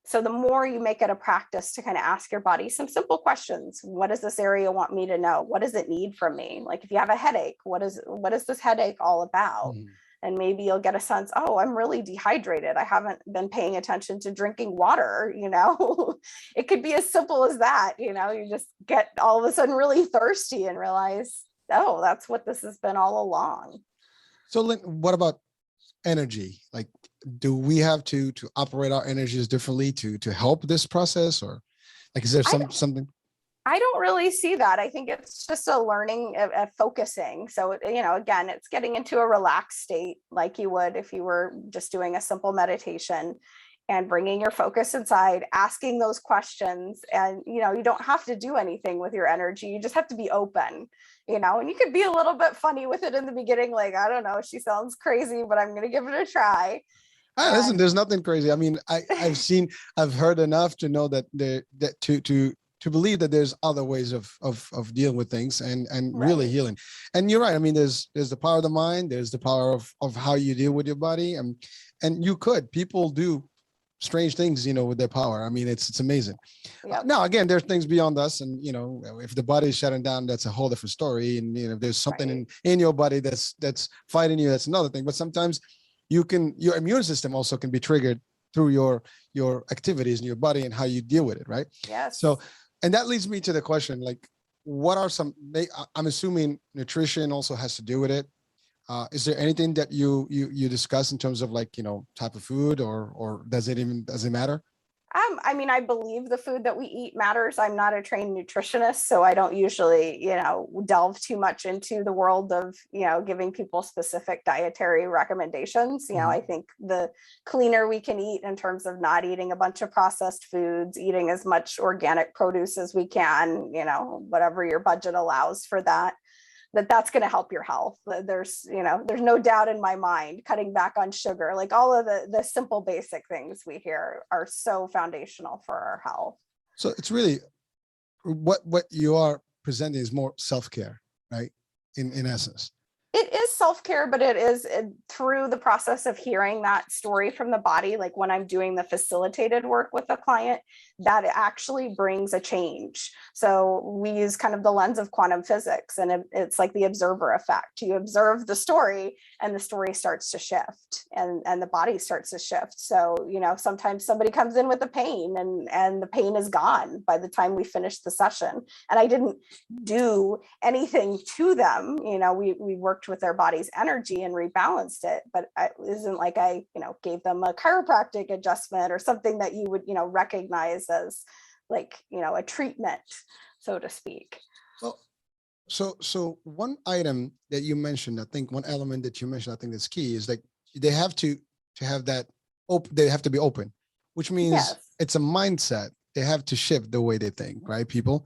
So the more you make it a practice to kind of ask your body some simple questions. What does this area want me to know? What does it need from me? Like if you have a headache, what is this headache all about? And maybe you'll get a sense, oh, I'm really dehydrated. I haven't been paying attention to drinking water, you know. It could be as simple as that, you know, you just get all of a sudden really thirsty and realize, oh, that's what this has been all along. So Lynn, what about energy? Like, do we have to operate our energies differently to help this process, or like, is there something? I don't really see that. I think it's just a learning of focusing. So, you know, again, it's getting into a relaxed state like you would if you were just doing a simple meditation, and bringing your focus inside, asking those questions. And, you know, you don't have to do anything with your energy. You just have to be open, you know, and you could be a little bit funny with it in the beginning. Like, I don't know, she sounds crazy, but I'm going to give it a try. Listen, there's nothing crazy. I mean, I've heard enough to know that to to believe that there's other ways of dealing with things and really Right. healing. And you're right. I mean, there's the power of the mind, there's the power of how you deal with your body. And people do strange things, with their power. I mean, it's amazing. Yep. Now, again, there's things beyond us, and if the body is shutting down, that's a whole different story. And if there's something Right. in your body that's fighting you, that's another thing. But sometimes your immune system also can be triggered through your activities in your body and how you deal with it, right? Yes. So, and that leads me to the question, like, what are I'm assuming nutrition also has to do with it. Is there anything that you discuss in terms of, like, type of food, or does it matter? I mean, I believe the food that we eat matters. I'm not a trained nutritionist, so I don't usually, delve too much into the world of, giving people specific dietary recommendations. I think the cleaner we can eat in terms of not eating a bunch of processed foods, eating as much organic produce as we can, whatever your budget allows for that, that's going to help your health. There's no doubt in my mind. Cutting back on sugar, like all of the simple basic things we hear, are so foundational for our health. So it's really what you are presenting is more self-care, right? In essence. It is self-care, but it is through the process of hearing that story from the body. Like when I'm doing the facilitated work with a client, that actually brings a change. So we use kind of the lens of quantum physics, and it's like the observer effect. You observe the story and the story starts to shift, and the body starts to shift. So, sometimes somebody comes in with a pain and the pain is gone by the time we finish the session. And I didn't do anything to them. We worked with their body's energy and rebalanced it, but it isn't like I, gave them a chiropractic adjustment or something that you would, recognize as like, a treatment, so to speak. Well, so one item that you mentioned, I think one element that you mentioned, I think that's key, is like they have to have that they have to be open, which means it's a mindset. They have to shift the way they think, right, people?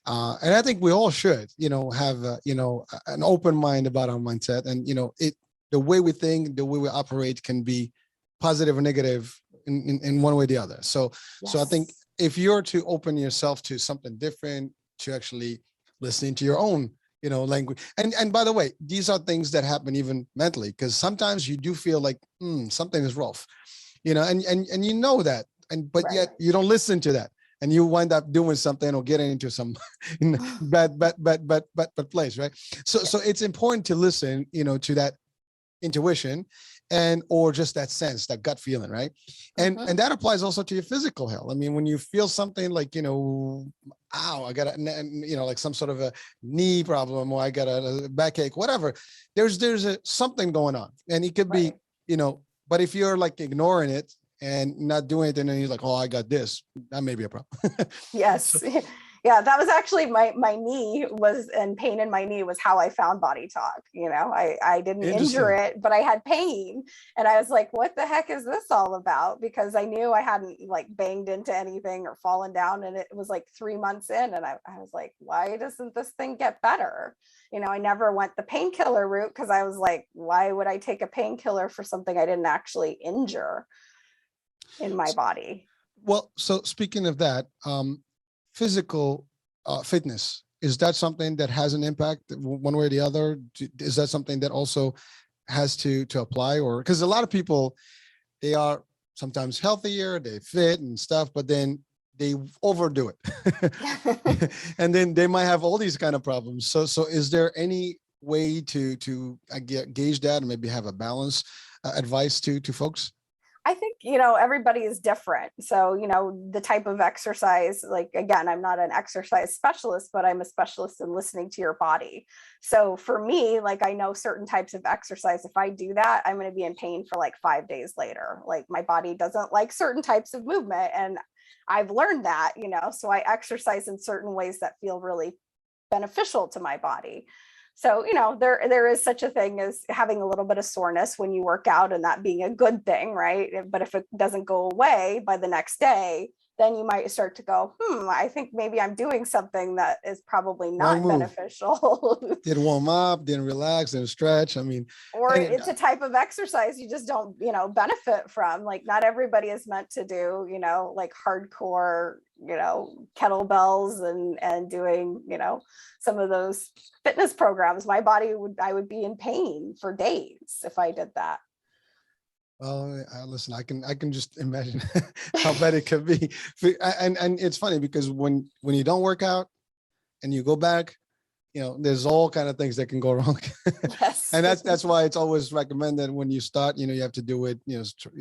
And I think we all should, have, an open mind about our mindset. And, the way we think, the way we operate can be positive or negative in one way or the other. So I think if you're to open yourself to something different, to actually listening to your own, language. And by the way, these are things that happen even mentally, because sometimes you do feel like something is rough, and that, but yet you don't listen to that. And you wind up doing something or getting into some bad place, right? So it's important to listen, to that intuition or just that sense, that gut feeling, right? And that applies also to your physical health. I mean, when you feel something like, ow, I got like some sort of a knee problem, or I got a backache, whatever. There's something going on, and it could be, but if you're like ignoring it and not doing it, and then you're like, oh, I got this, that may be a problem. Yes. Yeah, that was actually my knee was, and pain in my knee was how I found Body Talk. I didn't injure it, but I had pain, and I was like, what the heck is this all about? Because I knew I hadn't like banged into anything or fallen down, and it was like 3 months in, and I was like, why doesn't this thing get better? I never went the painkiller route, because I was like, why would I take a painkiller for something I didn't actually injure in my body? Well, so speaking of that, physical fitness, is that something that has an impact one way or the other? Is that something that also has to apply? Or because a lot of people, they are sometimes healthier, they fit and stuff, but then they overdo it. And then they might have all these kind of problems. So is there any way to gauge that and maybe have a balance advice to folks? I think, everybody is different. So, the type of exercise, like, again, I'm not an exercise specialist, but I'm a specialist in listening to your body. So for me, like, I know certain types of exercise, if I do that, I'm going to be in pain for like 5 days later. Like my body doesn't like certain types of movement. And I've learned that, so I exercise in certain ways that feel really beneficial to my body. So, there is such a thing as having a little bit of soreness when you work out, and that being a good thing, right? But if it doesn't go away by the next day, then you might start to go, I think maybe I'm doing something that is probably Wrong not move. beneficial. Didn't warm up, didn't relax, didn't stretch. I mean, Or and it's a type of exercise you just don't, benefit from. Like, not everybody is meant to do, like hardcore, kettlebells and doing, some of those fitness programs. I would be in pain for days if I did that. well, listen, I can just imagine how bad it could be. And it's funny because when you don't work out and you go back, there's all kind of things that can go wrong. Yes. And that's why it's always recommended when you start, you have to do it,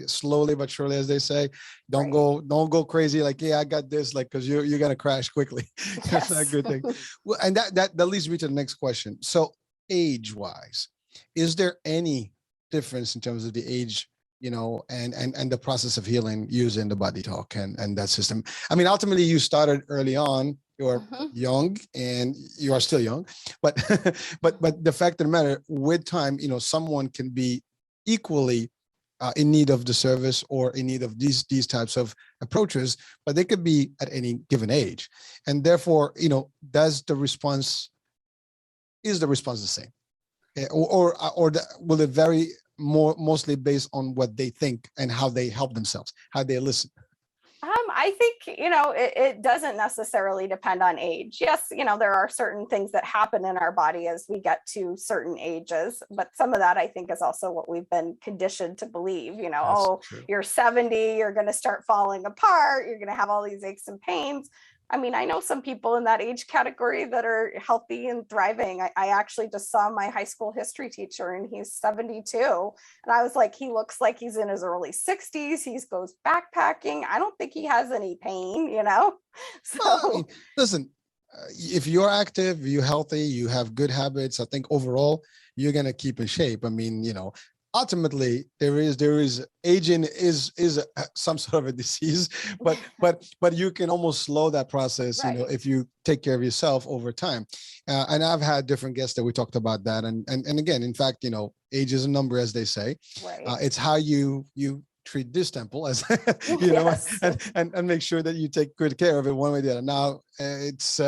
slowly but surely, as they say. Don't go crazy. Like, yeah, I got this, like, cause you're going to crash quickly. That's not a good thing. Well, and that leads me to the next question. So age wise, is there any difference in terms of the age, and the process of healing using the body talk and that system? I mean, ultimately you started early on. You're young and you are still young, but but the fact of the matter, with time, someone can be equally in need of the service or in need of these types of approaches, but they could be at any given age. And therefore, is the response the same? Will it vary mostly based on what they think and how they help themselves, how they listen? I think, it doesn't necessarily depend on age. Yes, there are certain things that happen in our body as we get to certain ages, but some of that I think is also what we've been conditioned to believe, True. You're 70, you're going to start falling apart, you're going to have all these aches and pains. I mean, I know some people in that age category that are healthy and thriving. I actually just saw my high school history teacher and he's 72. And I was like, he looks like he's in his early 60s. He goes backpacking. I don't think he has any pain, So well, listen, if you're active, you're healthy, you have good habits, I think overall you're going to keep in shape. I mean, ultimately there is aging is some sort of a disease, but you can almost slow that process, Right. if you take care of yourself over time. And I've had different guests that we talked about that. And again, in fact, age is a number, as they say. Right. It's how you treat this temple, as Yes. and make sure that you take good care of it one way or the other. Now it's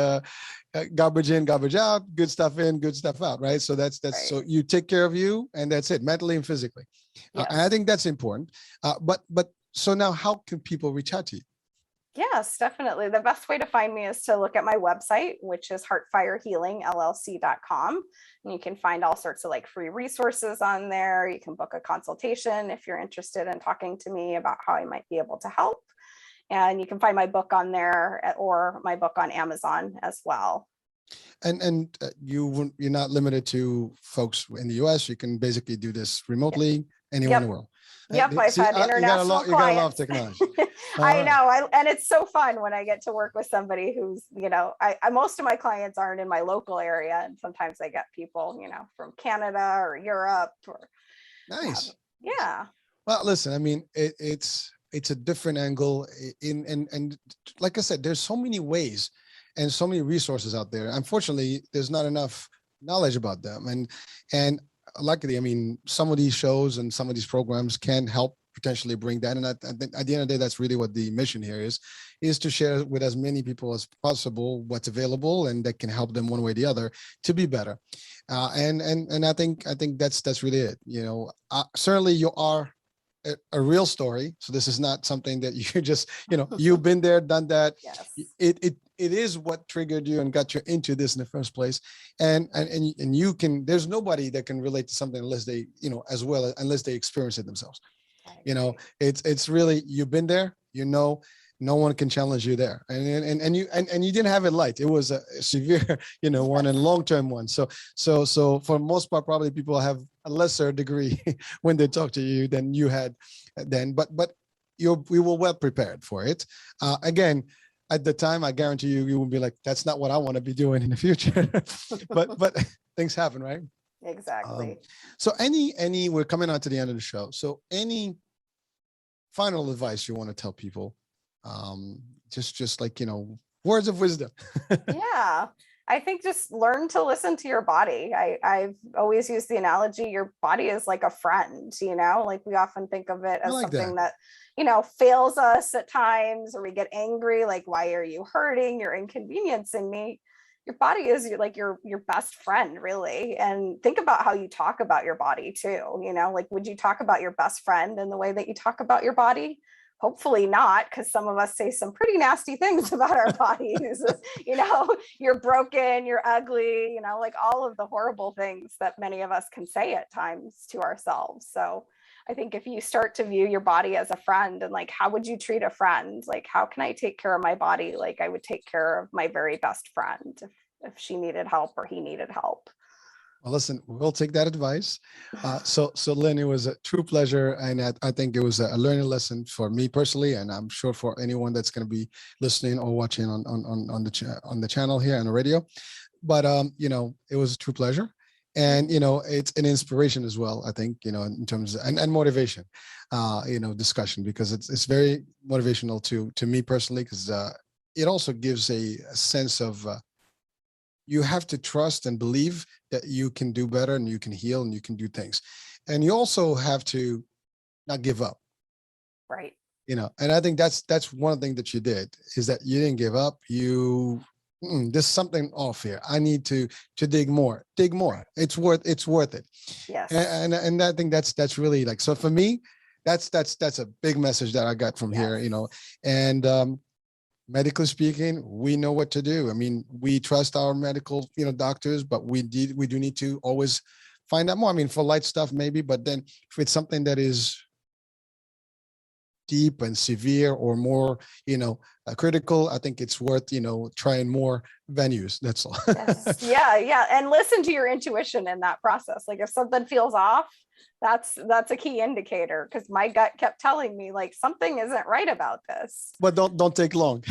garbage in, garbage out, good stuff in, good stuff out, right? So that's Right. So you take care of you, and that's it, mentally and physically. Yes. And I think that's important. But so now, how can people reach out to you? Yes, definitely. The best way to find me is to look at my website, which is heartfirehealingllc.com. And you can find all sorts of free resources on there. You can book a consultation if you're interested in talking to me about how I might be able to help. And you can find my book on there or my book on Amazon as well. And you're not limited to folks in the US. You can basically do this remotely anywhere in the world. Yep, I've had international clients. You gotta love technology. I know, and it's so fun when I get to work with somebody who's, most of my clients aren't in my local area, and sometimes I get people, from Canada or Europe. Nice. Yeah. Well, listen, I mean, it's a different angle and like I said, there's so many ways and so many resources out there. Unfortunately, there's not enough knowledge about them. And luckily, I mean, some of these shows and some of these programs can help potentially bring that. And at the end of the day, that's really what the mission here is to share with as many people as possible what's available and that can help them one way or the other to be better. And I think that's really it. Certainly you are a real story. So this is not something that you just, you've been there, done that. Yes. It is what triggered you and got you into this in the first place. And you can, there's nobody that can relate to something unless they, unless they experience it themselves. It's really, you've been there, no one can challenge you there. And you didn't have it light. It was a severe, one and long-term one. So for the most part, probably people have a lesser degree when they talk to you than you had then, but we were well prepared for it. Again, at the time, I guarantee you would be like, that's not what I want to be doing in the future. but things happen, right? Exactly. So we're coming on to the end of the show. So any final advice you want to tell people? Just like, words of wisdom. Yeah. I think just learn to listen to your body. I've always used the analogy, your body is like a friend, like we often think of it I as like that. something that, fails us at times, or we get angry, like, why are you hurting? You're inconveniencing me. Your body is your best friend, really. And think about how you talk about your body too. Like, would you talk about your best friend in the way that you talk about your body? Hopefully not, because some of us say some pretty nasty things about our bodies. You're broken, you're ugly, like all of the horrible things that many of us can say at times to ourselves. So I think if you start to view your body as a friend, and like, how would you treat a friend? Like, how can I take care of my body like I would take care of my very best friend if she needed help or he needed help? Well, listen, we'll take that advice. So Lynn, it was a true pleasure, and I think it was a learning lesson for me personally, and I'm sure for anyone that's going to be listening or watching on the channel here on the radio. But it was a true pleasure, and it's an inspiration as well. I think in terms of, and motivation, discussion, because it's very motivational to me personally, because it also gives a sense of. You have to trust and believe that you can do better and you can heal and you can do things. And you also have to not give up. Right. And I think that's one thing that you did, is that you didn't give up. There's something off here. I need to dig more. It's worth it. Yes. And I think that's really, like, so for me, that's a big message that I got from here, and medically speaking, we know what to do. I mean, we trust our medical, doctors, but we do need to always find out more. I mean, for light stuff, maybe, but then if it's something that is deep and severe or more, critical, I think it's worth, trying more venues. That's all. Yes. Yeah. And listen to your intuition in that process. Like, if something feels off, that's a key indicator, because my gut kept telling me, like, something isn't right about this. But don't take long.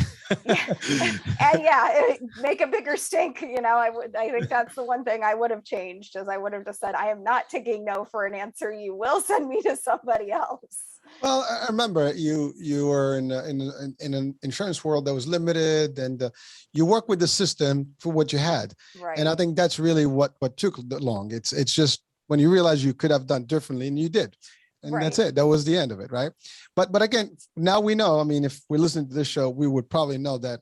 Yeah. And make a bigger stink. I think that's the one thing I would have changed, is I would have just said, I am not taking no for an answer. You will send me to somebody else. Well, I remember you were in an insurance world that was limited, and you work with the system for what you had. Right. And I think that's really what took long. It's just when you realize you could have done differently, and you did. And right. That's it. That was the end of it, right? But again, now we know. I mean, if we're listening to this show, we would probably know that,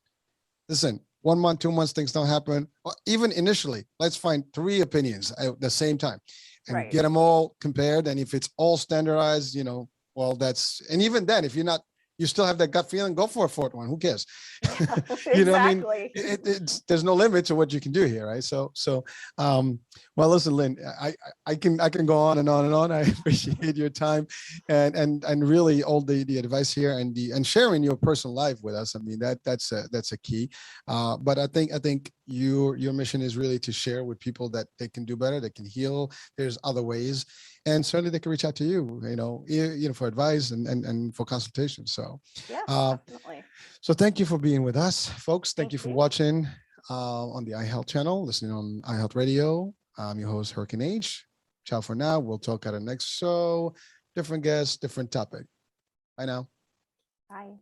listen, 1 month, 2 months, things don't happen. Or even initially, let's find 3 opinions at the same time and right. get them all compared. And if it's all standardized, well, and even then, if you still have that gut feeling, go for a 4th one. Who cares? Yeah, exactly. I mean, there's no limit to what you can do here, right? So, well, listen, Lynn, I can go on and on and on. I appreciate your time and really all the advice here and sharing your personal life with us. I mean, that's a key. But I think your mission is really to share with people that they can do better, they can heal. There's other ways. And certainly they can reach out to you, for advice and for consultation. So, definitely. So thank you for being with us, folks. Thank you for watching on the iHealth channel, listening on iHealth Radio. I'm your host, Hurricane H. Ciao for now. We'll talk at our next show. Different guest, different topic. Bye now. Bye.